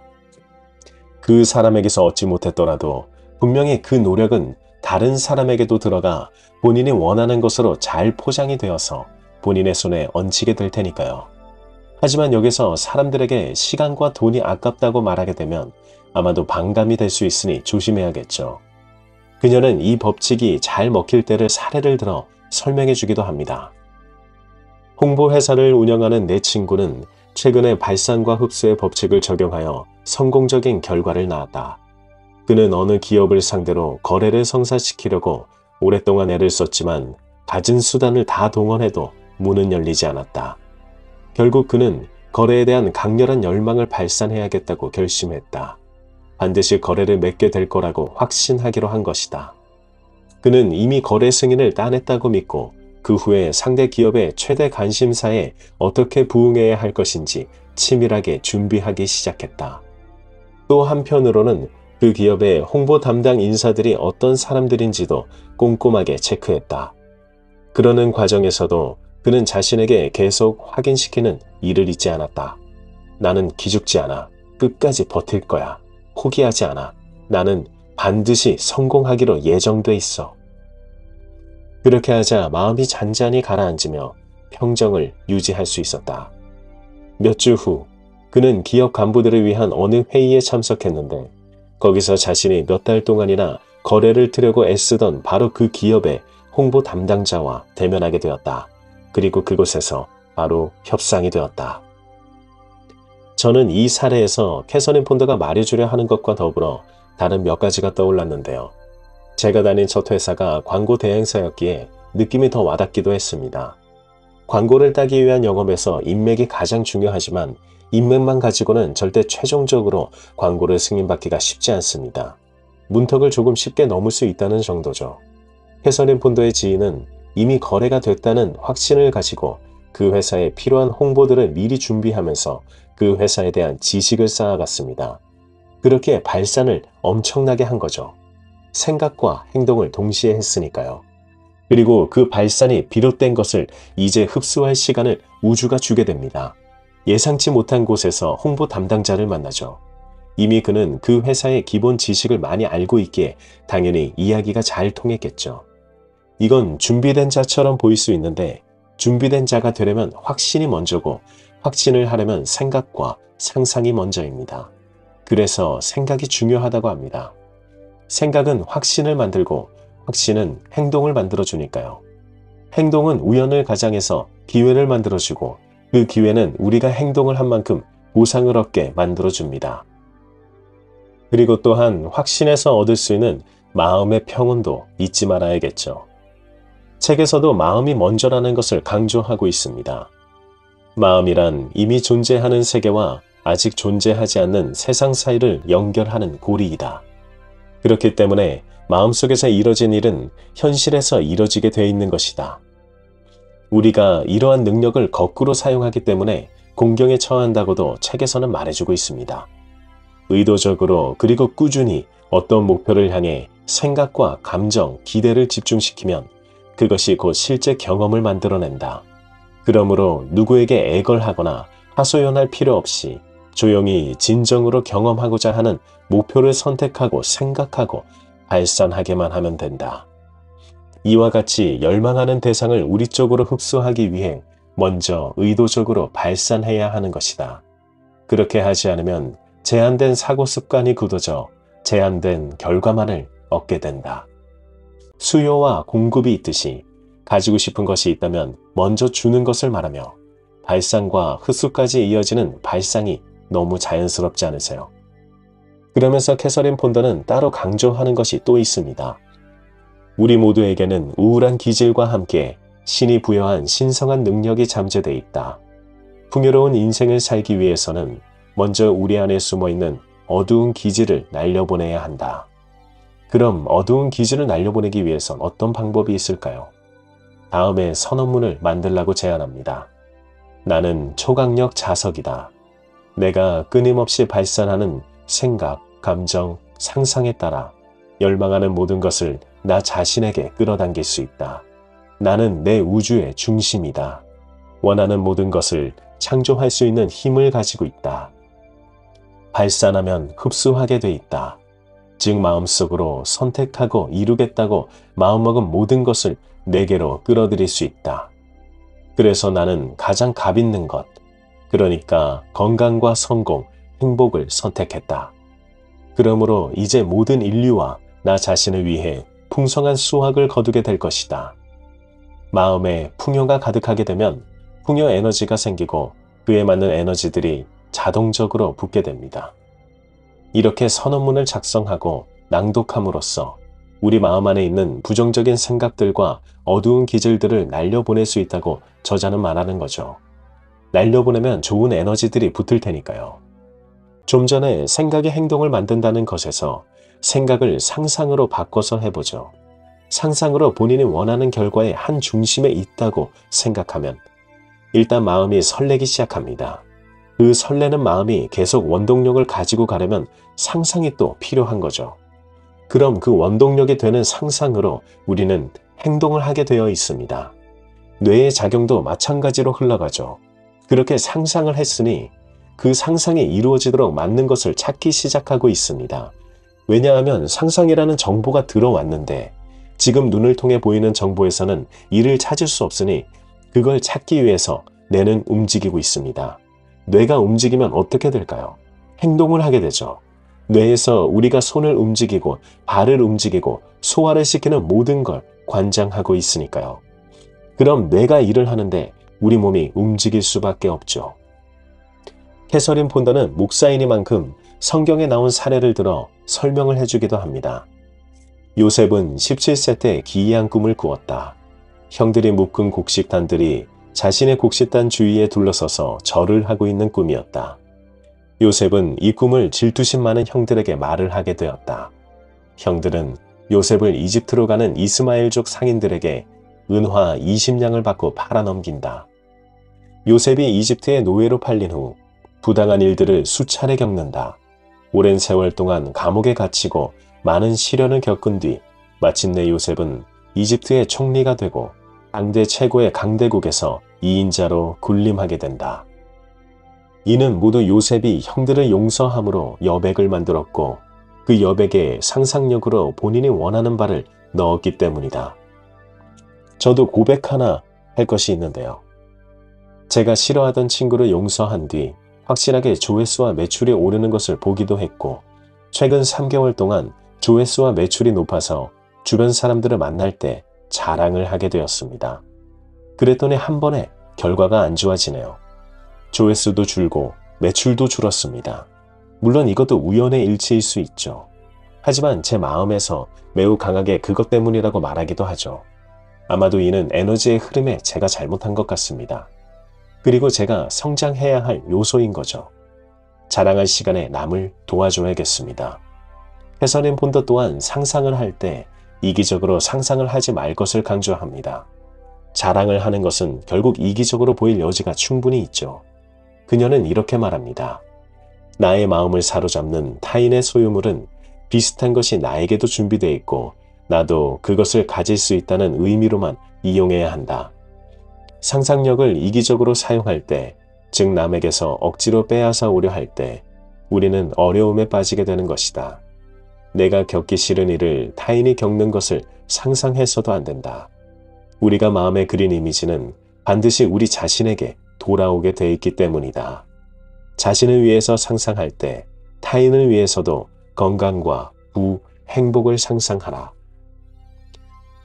그 사람에게서 얻지 못했더라도 분명히 그 노력은 다른 사람에게도 들어가 본인이 원하는 것으로 잘 포장이 되어서 본인의 손에 얹히게 될 테니까요. 하지만 여기서 사람들에게 시간과 돈이 아깝다고 말하게 되면 아마도 반감이 될 수 있으니 조심해야겠죠. 그녀는 이 법칙이 잘 먹힐 때를 사례를 들어 설명해 주기도 합니다. 홍보회사를 운영하는 내 친구는 최근에 발산과 흡수의 법칙을 적용하여 성공적인 결과를 낳았다. 그는 어느 기업을 상대로 거래를 성사시키려고 오랫동안 애를 썼지만 가진 수단을 다 동원해도 문은 열리지 않았다. 결국 그는 거래에 대한 강렬한 열망을 발산해야겠다고 결심했다. 반드시 거래를 맺게 될 거라고 확신하기로 한 것이다. 그는 이미 거래 승인을 따냈다고 믿고 그 후에 상대 기업의 최대 관심사에 어떻게 부응해야 할 것인지 치밀하게 준비하기 시작했다. 또 한편으로는 그 기업의 홍보 담당 인사들이 어떤 사람들인지도 꼼꼼하게 체크했다. 그러는 과정에서도 그는 자신에게 계속 확인시키는 일을 잊지 않았다. 나는 기죽지 않아. 끝까지 버틸 거야. 포기하지 않아. 나는 반드시 성공하기로 예정돼 있어. 그렇게 하자 마음이 잔잔히 가라앉으며 평정을 유지할 수 있었다. 몇 주 후 그는 기업 간부들을 위한 어느 회의에 참석했는데 거기서 자신이 몇 달 동안이나 거래를 트려고 애쓰던 바로 그 기업의 홍보 담당자와 대면하게 되었다. 그리고 그곳에서 바로 협상이 되었다. 저는 이 사례에서 캐서린 폰더가 말해주려 하는 것과 더불어 다른 몇 가지가 떠올랐는데요. 제가 다닌 첫 회사가 광고 대행사였기에 느낌이 더 와닿기도 했습니다. 광고를 따기 위한 영업에서 인맥이 가장 중요하지만 인맥만 가지고는 절대 최종적으로 광고를 승인받기가 쉽지 않습니다. 문턱을 조금 쉽게 넘을 수 있다는 정도죠. 캐서린 폰더의 지인은 이미 거래가 됐다는 확신을 가지고 그 회사에 필요한 홍보들을 미리 준비하면서 그 회사에 대한 지식을 쌓아갔습니다. 그렇게 발산을 엄청나게 한 거죠. 생각과 행동을 동시에 했으니까요. 그리고 그 발산이 비롯된 것을 이제 흡수할 시간을 우주가 주게 됩니다. 예상치 못한 곳에서 홍보 담당자를 만나죠. 이미 그는 그 회사의 기본 지식을 많이 알고 있기에 당연히 이야기가 잘 통했겠죠. 이건 준비된 자처럼 보일 수 있는데 준비된 자가 되려면 확신이 먼저고 확신을 하려면 생각과 상상이 먼저입니다. 그래서 생각이 중요하다고 합니다. 생각은 확신을 만들고 확신은 행동을 만들어주니까요. 행동은 우연을 가장해서 기회를 만들어주고 그 기회는 우리가 행동을 한 만큼 보상을 얻게 만들어줍니다. 그리고 또한 확신에서 얻을 수 있는 마음의 평온도 잊지 말아야겠죠. 책에서도 마음이 먼저라는 것을 강조하고 있습니다. 마음이란 이미 존재하는 세계와 아직 존재하지 않는 세상 사이를 연결하는 고리이다. 그렇기 때문에 마음속에서 이뤄진 일은 현실에서 이뤄지게 돼 있는 것이다. 우리가 이러한 능력을 거꾸로 사용하기 때문에 공경에 처한다고도 책에서는 말해주고 있습니다. 의도적으로 그리고 꾸준히 어떤 목표를 향해 생각과 감정, 기대를 집중시키면 그것이 곧 실제 경험을 만들어낸다. 그러므로 누구에게 애걸하거나 하소연할 필요 없이 조용히 진정으로 경험하고자 하는 목표를 선택하고 생각하고 발산하게만 하면 된다. 이와 같이 열망하는 대상을 우리 쪽으로 흡수하기 위해 먼저 의도적으로 발산해야 하는 것이다. 그렇게 하지 않으면 제한된 사고 습관이 굳어져 제한된 결과만을 얻게 된다. 수요와 공급이 있듯이 가지고 싶은 것이 있다면 먼저 주는 것을 말하며 발산과 흡수까지 이어지는 발상이 너무 자연스럽지 않으세요? 그러면서 캐서린 폰더는 따로 강조하는 것이 또 있습니다. 우리 모두에게는 우울한 기질과 함께 신이 부여한 신성한 능력이 잠재되어 있다. 풍요로운 인생을 살기 위해서는 먼저 우리 안에 숨어있는 어두운 기질을 날려보내야 한다. 그럼 어두운 기질을 날려보내기 위해선 어떤 방법이 있을까요? 다음에 선언문을 만들라고 제안합니다. 나는 초강력 자석이다. 내가 끊임없이 발산하는 생각, 감정, 상상에 따라 열망하는 모든 것을 나 자신에게 끌어당길 수 있다. 나는 내 우주의 중심이다. 원하는 모든 것을 창조할 수 있는 힘을 가지고 있다. 발산하면 흡수하게 돼 있다. 즉 마음속으로 선택하고 이루겠다고 마음먹은 모든 것을 내게로 끌어들일 수 있다. 그래서 나는 가장 값 있는 것, 그러니까 건강과 성공, 행복을 선택했다. 그러므로 이제 모든 인류와 나 자신을 위해 풍성한 수확을 거두게 될 것이다. 마음에 풍요가 가득하게 되면 풍요 에너지가 생기고 그에 맞는 에너지들이 자동적으로 붙게 됩니다. 이렇게 선언문을 작성하고 낭독함으로써 우리 마음 안에 있는 부정적인 생각들과 어두운 기질들을 날려보낼 수 있다고 저자는 말하는 거죠. 날려보내면 좋은 에너지들이 붙을 테니까요. 좀 전에 생각이 행동을 만든다는 것에서 생각을 상상으로 바꿔서 해보죠. 상상으로 본인이 원하는 결과의 한 중심에 있다고 생각하면 일단 마음이 설레기 시작합니다. 그 설레는 마음이 계속 원동력을 가지고 가려면 상상이 또 필요한 거죠. 그럼 그 원동력이 되는 상상으로 우리는 행동을 하게 되어 있습니다. 뇌의 작용도 마찬가지로 흘러가죠. 그렇게 상상을 했으니 그 상상이 이루어지도록 맞는 것을 찾기 시작하고 있습니다. 왜냐하면 상상이라는 정보가 들어왔는데 지금 눈을 통해 보이는 정보에서는 이를 찾을 수 없으니 그걸 찾기 위해서 뇌는 움직이고 있습니다. 뇌가 움직이면 어떻게 될까요? 행동을 하게 되죠. 뇌에서 우리가 손을 움직이고 발을 움직이고 소화를 시키는 모든 걸 관장하고 있으니까요. 그럼 뇌가 일을 하는데 우리 몸이 움직일 수밖에 없죠. 캐서린 폰더는 목사이니만큼 성경에 나온 사례를 들어 설명을 해주기도 합니다. 요셉은 17세 때 기이한 꿈을 꾸었다. 형들이 묶은 곡식단들이 자신의 곡식단 주위에 둘러서서 절을 하고 있는 꿈이었다. 요셉은 이 꿈을 질투심 많은 형들에게 말을 하게 되었다. 형들은 요셉을 이집트로 가는 이스마엘족 상인들에게 은화 20냥을 받고 팔아넘긴다. 요셉이 이집트의 노예로 팔린 후 부당한 일들을 수차례 겪는다. 오랜 세월 동안 감옥에 갇히고 많은 시련을 겪은 뒤 마침내 요셉은 이집트의 총리가 되고 당대 최고의 강대국에서 2인자로 군림하게 된다. 이는 모두 요셉이 형들을 용서함으로 여백을 만들었고 그 여백에 상상력으로 본인이 원하는 바를 넣었기 때문이다. 저도 고백 하나 할 것이 있는데요. 제가 싫어하던 친구를 용서한 뒤 확실하게 조회수와 매출이 오르는 것을 보기도 했고 최근 3개월 동안 조회수와 매출이 높아서 주변 사람들을 만날 때 자랑을 하게 되었습니다. 그랬더니 한 번에 결과가 안 좋아지네요. 조회수도 줄고 매출도 줄었습니다. 물론 이것도 우연의 일치일 수 있죠. 하지만 제 마음에서 매우 강하게 그것 때문이라고 말하기도 하죠. 아마도 이는 에너지의 흐름에 제가 잘못한 것 같습니다. 그리고 제가 성장해야 할 요소인 거죠. 자랑할 시간에 남을 도와줘야겠습니다. 캐서린 폰더 또한 상상을 할 때 이기적으로 상상을 하지 말 것을 강조합니다. 자랑을 하는 것은 결국 이기적으로 보일 여지가 충분히 있죠. 그녀는 이렇게 말합니다. 나의 마음을 사로잡는 타인의 소유물은 비슷한 것이 나에게도 준비되어 있고 나도 그것을 가질 수 있다는 의미로만 이용해야 한다. 상상력을 이기적으로 사용할 때, 즉 남에게서 억지로 빼앗아 오려 할 때 우리는 어려움에 빠지게 되는 것이다. 내가 겪기 싫은 일을 타인이 겪는 것을 상상해서도 안 된다. 우리가 마음에 그린 이미지는 반드시 우리 자신에게 돌아오게 돼 있기 때문이다. 자신을 위해서 상상할 때 타인을 위해서도 건강과 부, 행복을 상상하라.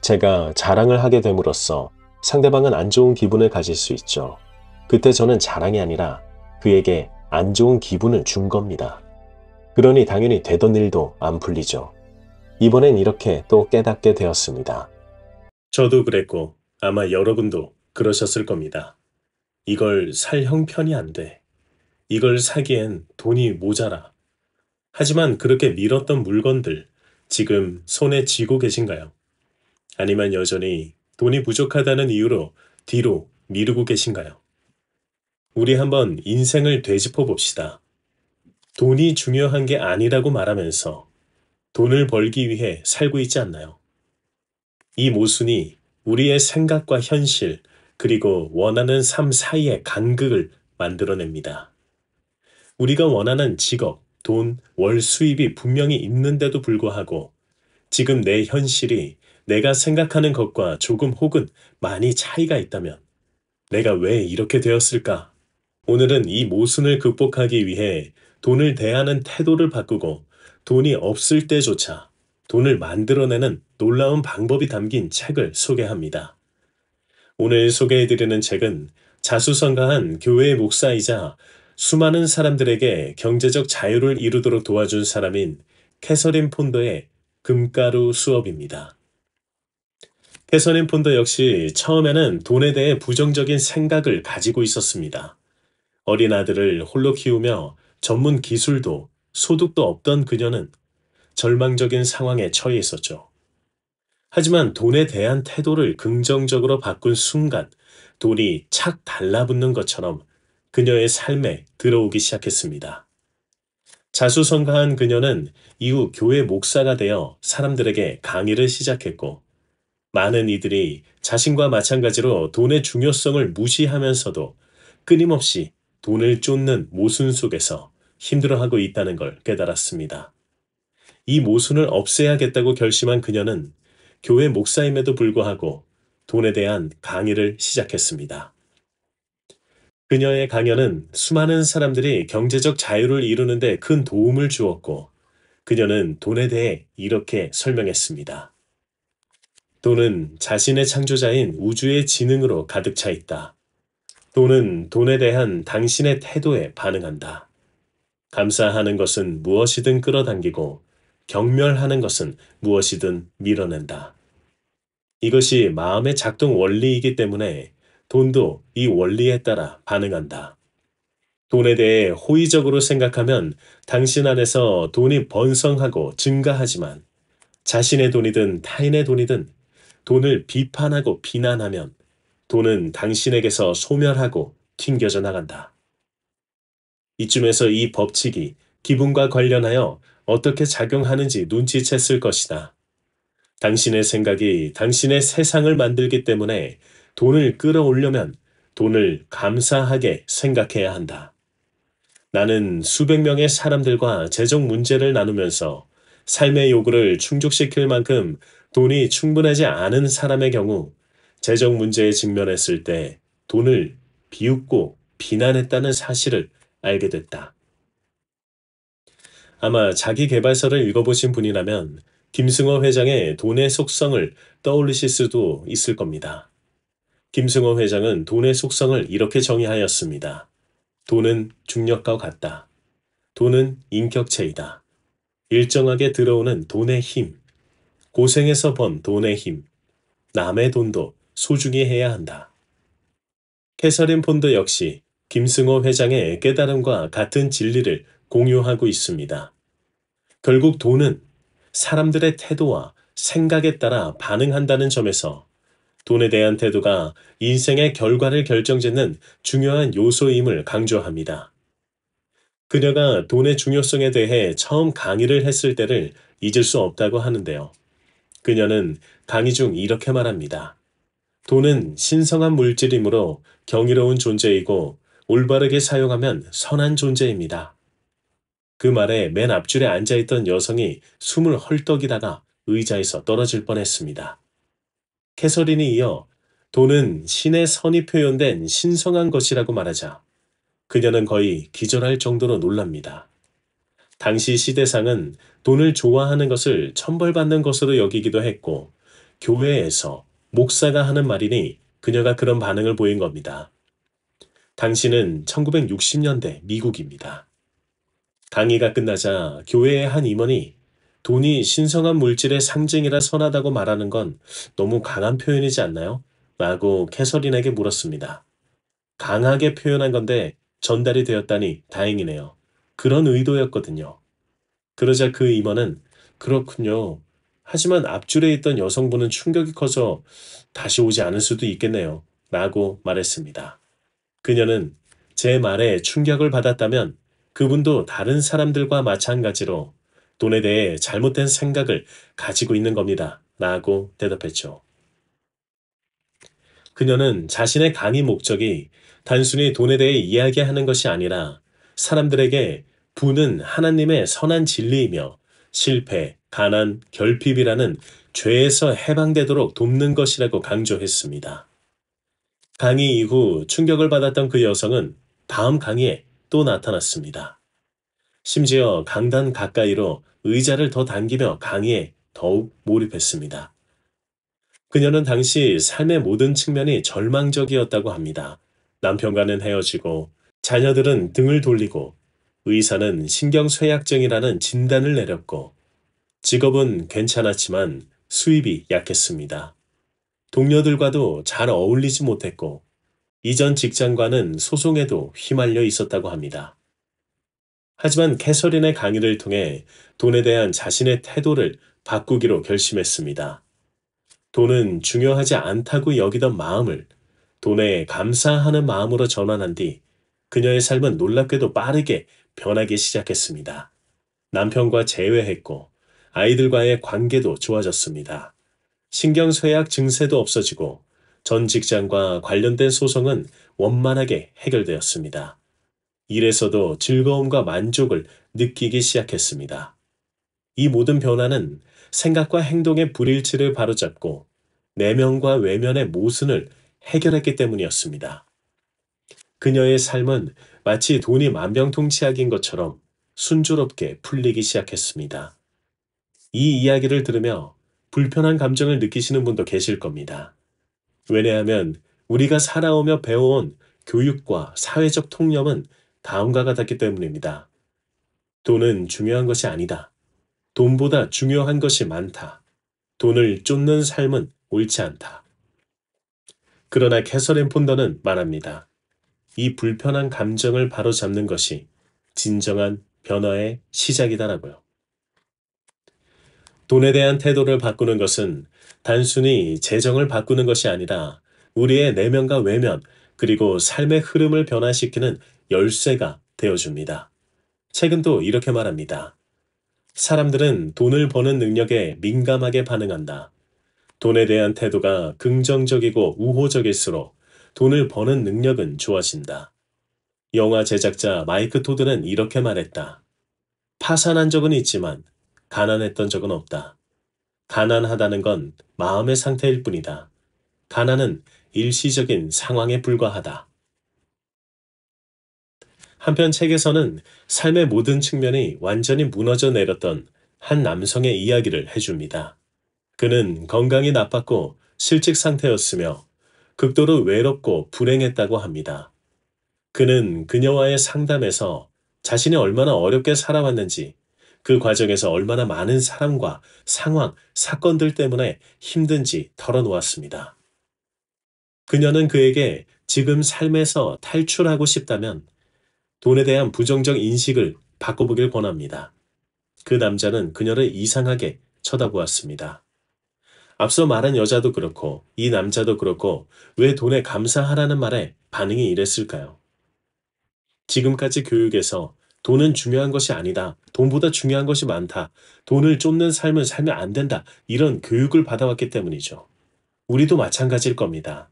제가 자랑을 하게 됨으로써 상대방은 안 좋은 기분을 가질 수 있죠. 그때 저는 자랑이 아니라 그에게 안 좋은 기분을 준 겁니다. 그러니 당연히 되던 일도 안 풀리죠. 이번엔 이렇게 또 깨닫게 되었습니다. 저도 그랬고 아마 여러분도 그러셨을 겁니다. 이걸 살 형편이 안 돼. 이걸 사기엔 돈이 모자라. 하지만 그렇게 미뤘던 물건들 지금 손에 쥐고 계신가요? 아니면 여전히 돈이 부족하다는 이유로 뒤로 미루고 계신가요? 우리 한번 인생을 되짚어 봅시다. 돈이 중요한 게 아니라고 말하면서 돈을 벌기 위해 살고 있지 않나요? 이 모순이 우리의 생각과 현실 그리고 원하는 삶 사이의 간극을 만들어냅니다. 우리가 원하는 직업, 돈, 월 수입이 분명히 있는데도 불구하고 지금 내 현실이 내가 생각하는 것과 조금 혹은 많이 차이가 있다면 내가 왜 이렇게 되었을까? 오늘은 이 모순을 극복하기 위해 돈을 대하는 태도를 바꾸고 돈이 없을 때조차 돈을 만들어내는 놀라운 방법이 담긴 책을 소개합니다. 오늘 소개해드리는 책은 자수성가한 교회의 목사이자 수많은 사람들에게 경제적 자유를 이루도록 도와준 사람인 캐서린 폰더의 금가루 수업입니다. 캐서린 폰더 역시 처음에는 돈에 대해 부정적인 생각을 가지고 있었습니다. 어린 아들을 홀로 키우며 전문 기술도 소득도 없던 그녀는 절망적인 상황에 처해 있었죠. 하지만 돈에 대한 태도를 긍정적으로 바꾼 순간 돈이 착 달라붙는 것처럼 그녀의 삶에 들어오기 시작했습니다. 자수성가한 그녀는 이후 교회 목사가 되어 사람들에게 강의를 시작했고, 많은 이들이 자신과 마찬가지로 돈의 중요성을 무시하면서도 끊임없이 돈을 쫓는 모순 속에서 힘들어하고 있다는 걸 깨달았습니다. 이 모순을 없애야겠다고 결심한 그녀는 교회 목사임에도 불구하고 돈에 대한 강의를 시작했습니다. 그녀의 강연은 수많은 사람들이 경제적 자유를 이루는데 큰 도움을 주었고, 그녀는 돈에 대해 이렇게 설명했습니다. 돈은 자신의 창조자인 우주의 지능으로 가득 차 있다. 돈은 돈에 대한 당신의 태도에 반응한다. 감사하는 것은 무엇이든 끌어당기고 경멸하는 것은 무엇이든 밀어낸다. 이것이 마음의 작동 원리이기 때문에 돈도 이 원리에 따라 반응한다. 돈에 대해 호의적으로 생각하면 당신 안에서 돈이 번성하고 증가하지만 자신의 돈이든 타인의 돈이든 돈을 비판하고 비난하면 돈은 당신에게서 소멸하고 튕겨져 나간다. 이쯤에서 이 법칙이 기분과 관련하여 어떻게 작용하는지 눈치챘을 것이다. 당신의 생각이 당신의 세상을 만들기 때문에 돈을 끌어올려면 돈을 감사하게 생각해야 한다. 나는 수백 명의 사람들과 재정 문제를 나누면서 삶의 요구를 충족시킬 만큼 돈이 충분하지 않은 사람의 경우 재정 문제에 직면했을 때 돈을 비웃고 비난했다는 사실을 알게 됐다. 아마 자기 계발서를 읽어보신 분이라면 김승호 회장의 돈의 속성을 떠올리실 수도 있을 겁니다. 김승호 회장은 돈의 속성을 이렇게 정의하였습니다. 돈은 중력과 같다. 돈은 인격체이다. 일정하게 들어오는 돈의 힘, 고생해서 번 돈의 힘, 남의 돈도 소중히 해야 한다. 캐서린 폰더 역시 김승호 회장의 깨달음과 같은 진리를 공유하고 있습니다. 결국 돈은 사람들의 태도와 생각에 따라 반응한다는 점에서 돈에 대한 태도가 인생의 결과를 결정짓는 중요한 요소임을 강조합니다. 그녀가 돈의 중요성에 대해 처음 강의를 했을 때를 잊을 수 없다고 하는데요. 그녀는 강의 중 이렇게 말합니다. 돈은 신성한 물질이므로 경이로운 존재이고 올바르게 사용하면 선한 존재입니다. 그 말에 맨 앞줄에 앉아있던 여성이 숨을 헐떡이다가 의자에서 떨어질 뻔했습니다. 캐서린이 이어 돈은 신의 선이 표현된 신성한 것이라고 말하자 그녀는 거의 기절할 정도로 놀랍니다. 당시 시대상은 돈을 좋아하는 것을 천벌받는 것으로 여기기도 했고 교회에서 목사가 하는 말이니 그녀가 그런 반응을 보인 겁니다. 당시는 1960년대 미국입니다. 강의가 끝나자 교회의 한 임원이 돈이 신성한 물질의 상징이라 선하다고 말하는 건 너무 강한 표현이지 않나요? 라고 캐서린에게 물었습니다. 강하게 표현한 건데 전달이 되었다니 다행이네요. 그런 의도였거든요. 그러자 그 임원은 그렇군요. 하지만 앞줄에 있던 여성분은 충격이 커서 다시 오지 않을 수도 있겠네요. 라고 말했습니다. 그녀는 제 말에 충격을 받았다면 그분도 다른 사람들과 마찬가지로 돈에 대해 잘못된 생각을 가지고 있는 겁니다. 라고 대답했죠. 그녀는 자신의 강의 목적이 단순히 돈에 대해 이야기하는 것이 아니라 사람들에게 부는 하나님의 선한 진리이며 실패, 가난, 결핍이라는 죄에서 해방되도록 돕는 것이라고 강조했습니다. 강의 이후 충격을 받았던 그 여성은 다음 강의에 또 나타났습니다. 심지어 강단 가까이로 의자를 더 당기며 강의에 더욱 몰입했습니다. 그녀는 당시 삶의 모든 측면이 절망적이었다고 합니다. 남편과는 헤어지고 자녀들은 등을 돌리고 의사는 신경쇠약증이라는 진단을 내렸고 직업은 괜찮았지만 수입이 약했습니다. 동료들과도 잘 어울리지 못했고 이전 직장과는 소송에도 휘말려 있었다고 합니다. 하지만 캐서린의 강의를 통해 돈에 대한 자신의 태도를 바꾸기로 결심했습니다. 돈은 중요하지 않다고 여기던 마음을 돈에 감사하는 마음으로 전환한 뒤 그녀의 삶은 놀랍게도 빠르게 변하기 시작했습니다. 남편과 재회했고 아이들과의 관계도 좋아졌습니다. 신경쇠약 증세도 없어지고 전 직장과 관련된 소송은 원만하게 해결되었습니다. 일에서도 즐거움과 만족을 느끼기 시작했습니다. 이 모든 변화는 생각과 행동의 불일치를 바로잡고 내면과 외면의 모순을 해결했기 때문이었습니다. 그녀의 삶은 마치 돈이 만병통치약인 것처럼 순조롭게 풀리기 시작했습니다. 이 이야기를 들으며 불편한 감정을 느끼시는 분도 계실 겁니다. 왜냐하면 우리가 살아오며 배워온 교육과 사회적 통념은 다음과 같았기 때문입니다. 돈은 중요한 것이 아니다. 돈보다 중요한 것이 많다. 돈을 쫓는 삶은 옳지 않다. 그러나 캐서린 폰더는 말합니다. 이 불편한 감정을 바로잡는 것이 진정한 변화의 시작이다라고요. 돈에 대한 태도를 바꾸는 것은 단순히 재정을 바꾸는 것이 아니라 우리의 내면과 외면, 그리고 삶의 흐름을 변화시키는 열쇠가 되어줍니다. 책은 또 이렇게 말합니다. 사람들은 돈을 버는 능력에 민감하게 반응한다. 돈에 대한 태도가 긍정적이고 우호적일수록 돈을 버는 능력은 좋아진다. 영화 제작자 마이크 토드는 이렇게 말했다. 파산한 적은 있지만 가난했던 적은 없다. 가난하다는 건 마음의 상태일 뿐이다. 가난은 일시적인 상황에 불과하다. 한편 책에서는 삶의 모든 측면이 완전히 무너져 내렸던 한 남성의 이야기를 해줍니다. 그는 건강이 나빴고 실직 상태였으며 극도로 외롭고 불행했다고 합니다. 그는 그녀와의 상담에서 자신이 얼마나 어렵게 살아왔는지, 그 과정에서 얼마나 많은 사람과 상황, 사건들 때문에 힘든지 털어놓았습니다. 그녀는 그에게 지금 삶에서 탈출하고 싶다면 돈에 대한 부정적 인식을 바꿔보길 권합니다. 그 남자는 그녀를 이상하게 쳐다보았습니다. 앞서 말한 여자도 그렇고 이 남자도 그렇고 왜 돈에 감사하라는 말에 반응이 이랬을까요? 지금까지 교육에서 돈은 중요한 것이 아니다. 돈보다 중요한 것이 많다. 돈을 쫓는 삶을 살면 안 된다. 이런 교육을 받아왔기 때문이죠. 우리도 마찬가지일 겁니다.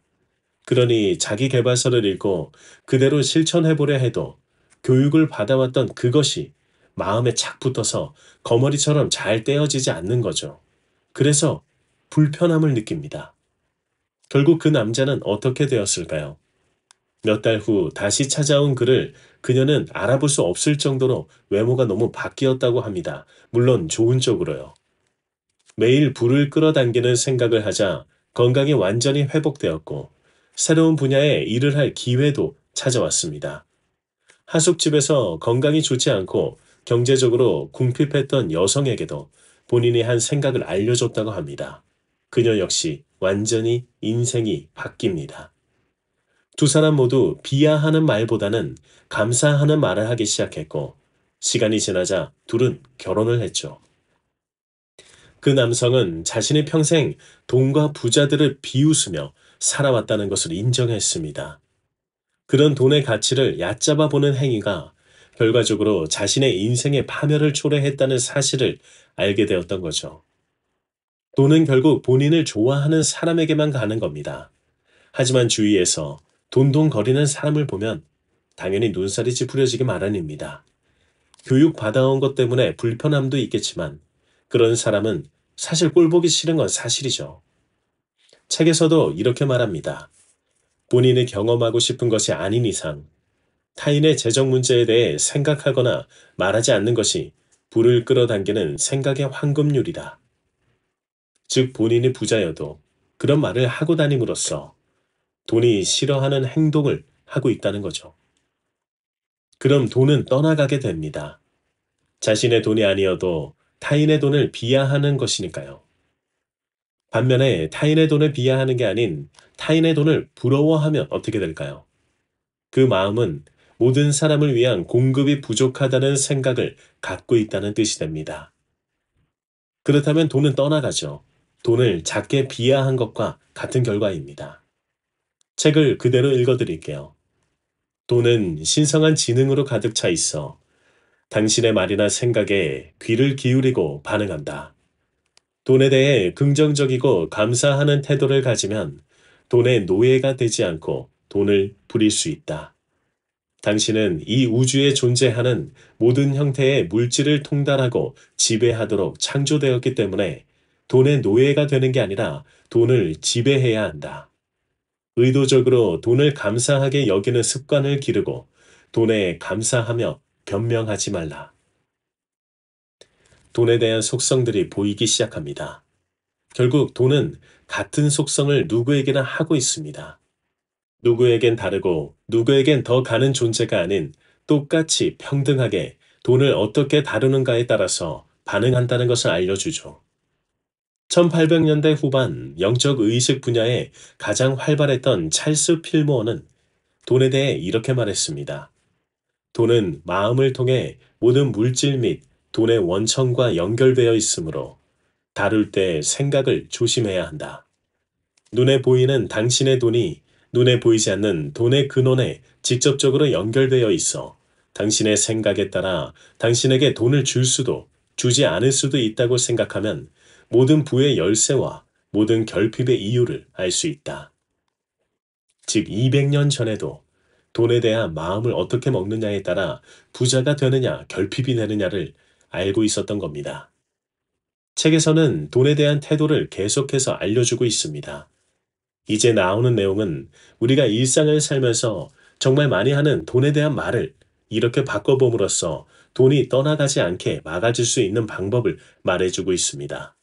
그러니 자기 계발서를 읽고 그대로 실천해보려 해도 교육을 받아왔던 그것이 마음에 착 붙어서 거머리처럼 잘 떼어지지 않는 거죠. 그래서 불편함을 느낍니다. 결국 그 남자는 어떻게 되었을까요? 몇 달 후 다시 찾아온 그를 그녀는 알아볼 수 없을 정도로 외모가 너무 바뀌었다고 합니다. 물론 좋은 쪽으로요. 매일 불을 끌어당기는 생각을 하자 건강이 완전히 회복되었고 새로운 분야에 일을 할 기회도 찾아왔습니다. 하숙집에서 건강이 좋지 않고 경제적으로 궁핍했던 여성에게도 본인이 한 생각을 알려줬다고 합니다. 그녀 역시 완전히 인생이 바뀝니다. 두 사람 모두 비하하는 말보다는 감사하는 말을 하기 시작했고 시간이 지나자 둘은 결혼을 했죠. 그 남성은 자신의 평생 돈과 부자들을 비웃으며 살아왔다는 것을 인정했습니다. 그런 돈의 가치를 얕잡아 보는 행위가 결과적으로 자신의 인생의 파멸을 초래했다는 사실을 알게 되었던 거죠. 돈은 결국 본인을 좋아하는 사람에게만 가는 겁니다. 하지만 주위에서 돈돈거리는 사람을 보면 당연히 눈살이 찌푸려지기 마련입니다. 교육받아온 것 때문에 불편함도 있겠지만 그런 사람은 사실 꼴보기 싫은 건 사실이죠. 책에서도 이렇게 말합니다. 본인이 경험하고 싶은 것이 아닌 이상 타인의 재정 문제에 대해 생각하거나 말하지 않는 것이 불을 끌어당기는 생각의 황금률이다. 즉 본인이 부자여도 그런 말을 하고 다님으로써 돈이 싫어하는 행동을
하고 있다는 거죠. 그럼 돈은 떠나가게 됩니다. 자신의 돈이 아니어도 타인의 돈을 비하하는 것이니까요. 반면에 타인의 돈을 비하하는 게 아닌 타인의 돈을 부러워하면 어떻게 될까요? 그 마음은 모든 사람을 위한 공급이 부족하다는 생각을 갖고 있다는 뜻이 됩니다. 그렇다면 돈은 떠나가죠. 돈을 작게 비하한 것과 같은 결과입니다. 책을 그대로 읽어드릴게요. 돈은 신성한 지능으로 가득 차 있어 당신의 말이나 생각에 귀를 기울이고 반응한다. 돈에 대해 긍정적이고 감사하는 태도를 가지면 돈의 노예가 되지 않고 돈을 부릴 수 있다. 당신은 이 우주에 존재하는 모든 형태의 물질을 통달하고 지배하도록 창조되었기 때문에 돈의 노예가 되는 게 아니라 돈을 지배해야 한다. 의도적으로 돈을 감사하게 여기는 습관을 기르고 돈에 감사하며 변명하지 말라. 돈에 대한 속성들이 보이기 시작합니다. 결국 돈은 같은 속성을 누구에게나 하고 있습니다. 누구에겐 다르고 누구에겐 더 가는 존재가 아닌 똑같이 평등하게 돈을 어떻게 다루는가에 따라서 반응한다는 것을 알려주죠. 1800년대 후반 영적 의식 분야에 가장 활발했던 찰스 필모어는 돈에 대해 이렇게 말했습니다. 돈은 마음을 통해 모든 물질 및 돈의 원천과 연결되어 있으므로 다룰 때 생각을 조심해야 한다. 눈에 보이는 당신의 돈이 눈에 보이지 않는 돈의 근원에 직접적으로 연결되어 있어 당신의 생각에 따라 당신에게 돈을 줄 수도 주지 않을 수도 있다고 생각하면 모든 부의 열쇠와 모든 결핍의 이유를 알 수 있다. 즉 200년 전에도 돈에 대한 마음을 어떻게 먹느냐에 따라 부자가 되느냐 결핍이 되느냐를 알고 있었던 겁니다. 책에서는 돈에 대한 태도를 계속해서 알려주고 있습니다. 이제 나오는 내용은 우리가 일상을 살면서 정말 많이 하는 돈에 대한 말을 이렇게 바꿔봄으로써 돈이 떠나가지 않게 막아줄 수 있는 방법을 말해주고 있습니다.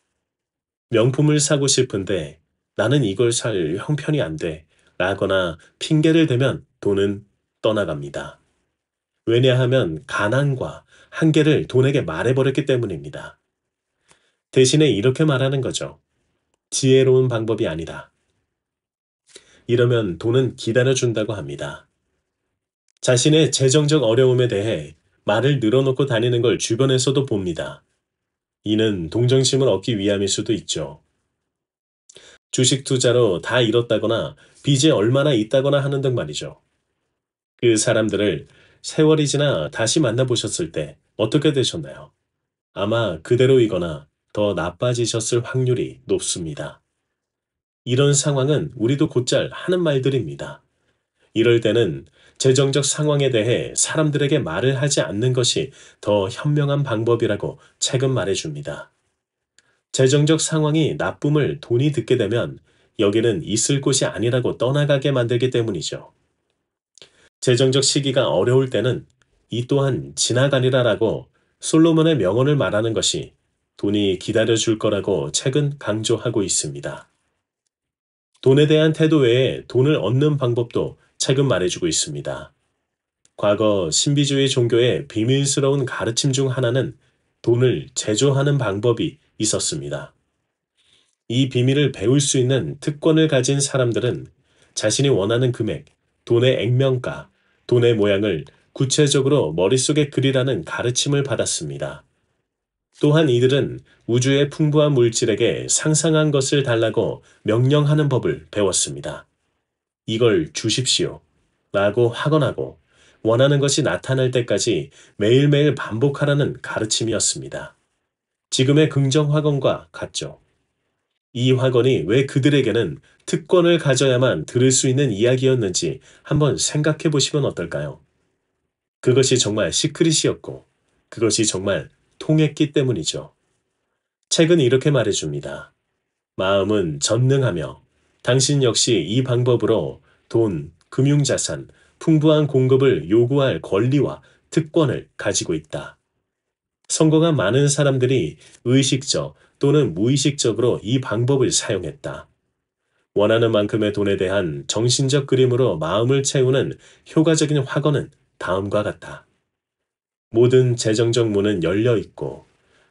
명품을 사고 싶은데 나는 이걸 살 형편이 안 돼. 라거나 핑계를 대면 돈은 떠나갑니다. 왜냐하면 가난과 한계를 돈에게 말해버렸기 때문입니다. 대신에 이렇게 말하는 거죠. 지혜로운 방법이 아니다. 이러면 돈은 기다려준다고 합니다. 자신의 재정적 어려움에 대해 말을 늘어놓고 다니는 걸 주변에서도 봅니다. 이는 동정심을 얻기 위함일 수도 있죠. 주식 투자로 다 잃었다거나 빚이 얼마나 있다거나 하는 등 말이죠. 그 사람들을 세월이 지나 다시 만나보셨을 때 어떻게 되셨나요? 아마 그대로이거나 더 나빠지셨을 확률이 높습니다. 이런 상황은 우리도 곧잘 하는 말들입니다. 이럴 때는 재정적 상황에 대해 사람들에게 말을 하지 않는 것이 더 현명한 방법이라고 책은 말해줍니다. 재정적 상황이 나쁨을 돈이 듣게 되면 여기는 있을 곳이 아니라고 떠나가게 만들기 때문이죠. 재정적 시기가 어려울 때는 이 또한 지나가리라라고 솔로몬의 명언을 말하는 것이 돈이 기다려줄 거라고 책은 강조하고 있습니다. 돈에 대한 태도 외에 돈을 얻는 방법도 책은 말해주고 있습니다. 과거 신비주의 종교의 비밀스러운 가르침 중 하나는 돈을 제조하는 방법이 있었습니다. 이 비밀을 배울 수 있는 특권을 가진 사람들은 자신이 원하는 금액, 돈의 액면가, 돈의 모양을 구체적으로 머릿속에 그리라는 가르침을 받았습니다. 또한 이들은 우주의 풍부한 물질에게 상상한 것을 달라고 명령하는 법을 배웠습니다. 이걸 주십시오 라고 확언하고 원하는 것이 나타날 때까지 매일매일 반복하라는 가르침이었습니다. 지금의 긍정 확언과 같죠. 이 확언이 왜 그들에게는 특권을 가져야만 들을 수 있는 이야기였는지 한번 생각해 보시면 어떨까요? 그것이 정말 시크릿이었고 그것이 정말 통했기 때문이죠. 책은 이렇게 말해줍니다. 마음은 전능하며 당신 역시 이 방법으로 돈, 금융자산, 풍부한 공급을 요구할 권리와 특권을 가지고 있다. 성공한 많은 사람들이 의식적 또는 무의식적으로 이 방법을 사용했다. 원하는 만큼의 돈에 대한 정신적 그림으로 마음을 채우는 효과적인 확언은 다음과 같다. 모든 재정적 문은 열려 있고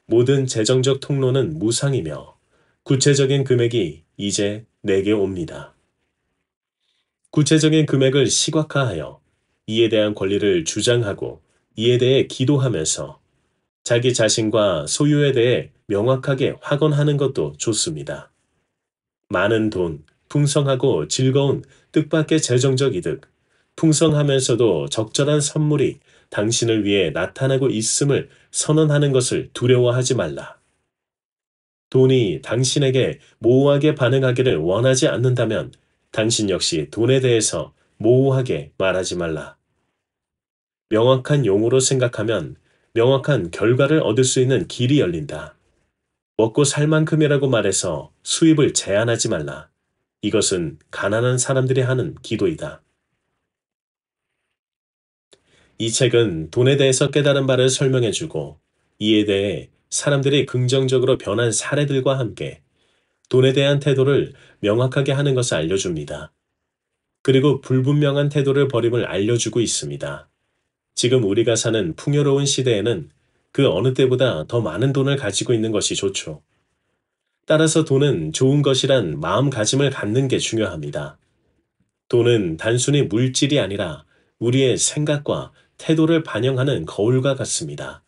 모든 재정적 통로는 무상이며 구체적인 금액이 이제 내게 옵니다. 구체적인 금액을 시각화하여 이에 대한 권리를 주장하고 이에 대해 기도하면서 자기 자신과 소유에 대해 명확하게 확언하는 것도 좋습니다. 많은 돈, 풍성하고 즐거운 뜻밖의 재정적 이득, 풍성하면서도 적절한 선물이 당신을 위해 나타나고 있음을 선언하는 것을 두려워하지 말라. 돈이 당신에게 모호하게 반응하기를 원하지 않는다면 당신 역시 돈에 대해서 모호하게 말하지 말라. 명확한 용어로 생각하면 명확한 결과를 얻을 수 있는 길이 열린다. 먹고 살 만큼이라고 말해서 수입을 제한하지 말라. 이것은 가난한 사람들이 하는 기도이다. 이 책은 돈에 대해서 깨달은 바를 설명해주고 이에 대해 사람들이 긍정적으로 변한 사례들과 함께 돈에 대한 태도를 명확하게 하는 것을 알려줍니다. 그리고 불분명한 태도를 버림을 알려주고 있습니다. 지금 우리가 사는 풍요로운 시대에는 그 어느 때보다 더 많은 돈을 가지고 있는 것이 좋죠. 따라서 돈은 좋은 것이란 마음가짐을 갖는 게 중요합니다. 돈은 단순히 물질이 아니라 우리의 생각과 태도를 반영하는 거울과 같습니다.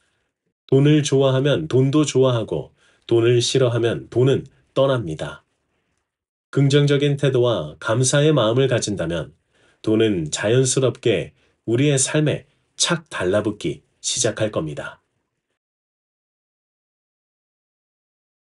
돈을 좋아하면 돈도 좋아하고 돈을 싫어하면 돈은 떠납니다. 긍정적인 태도와 감사의 마음을 가진다면 돈은 자연스럽게 우리의 삶에 착 달라붙기 시작할 겁니다.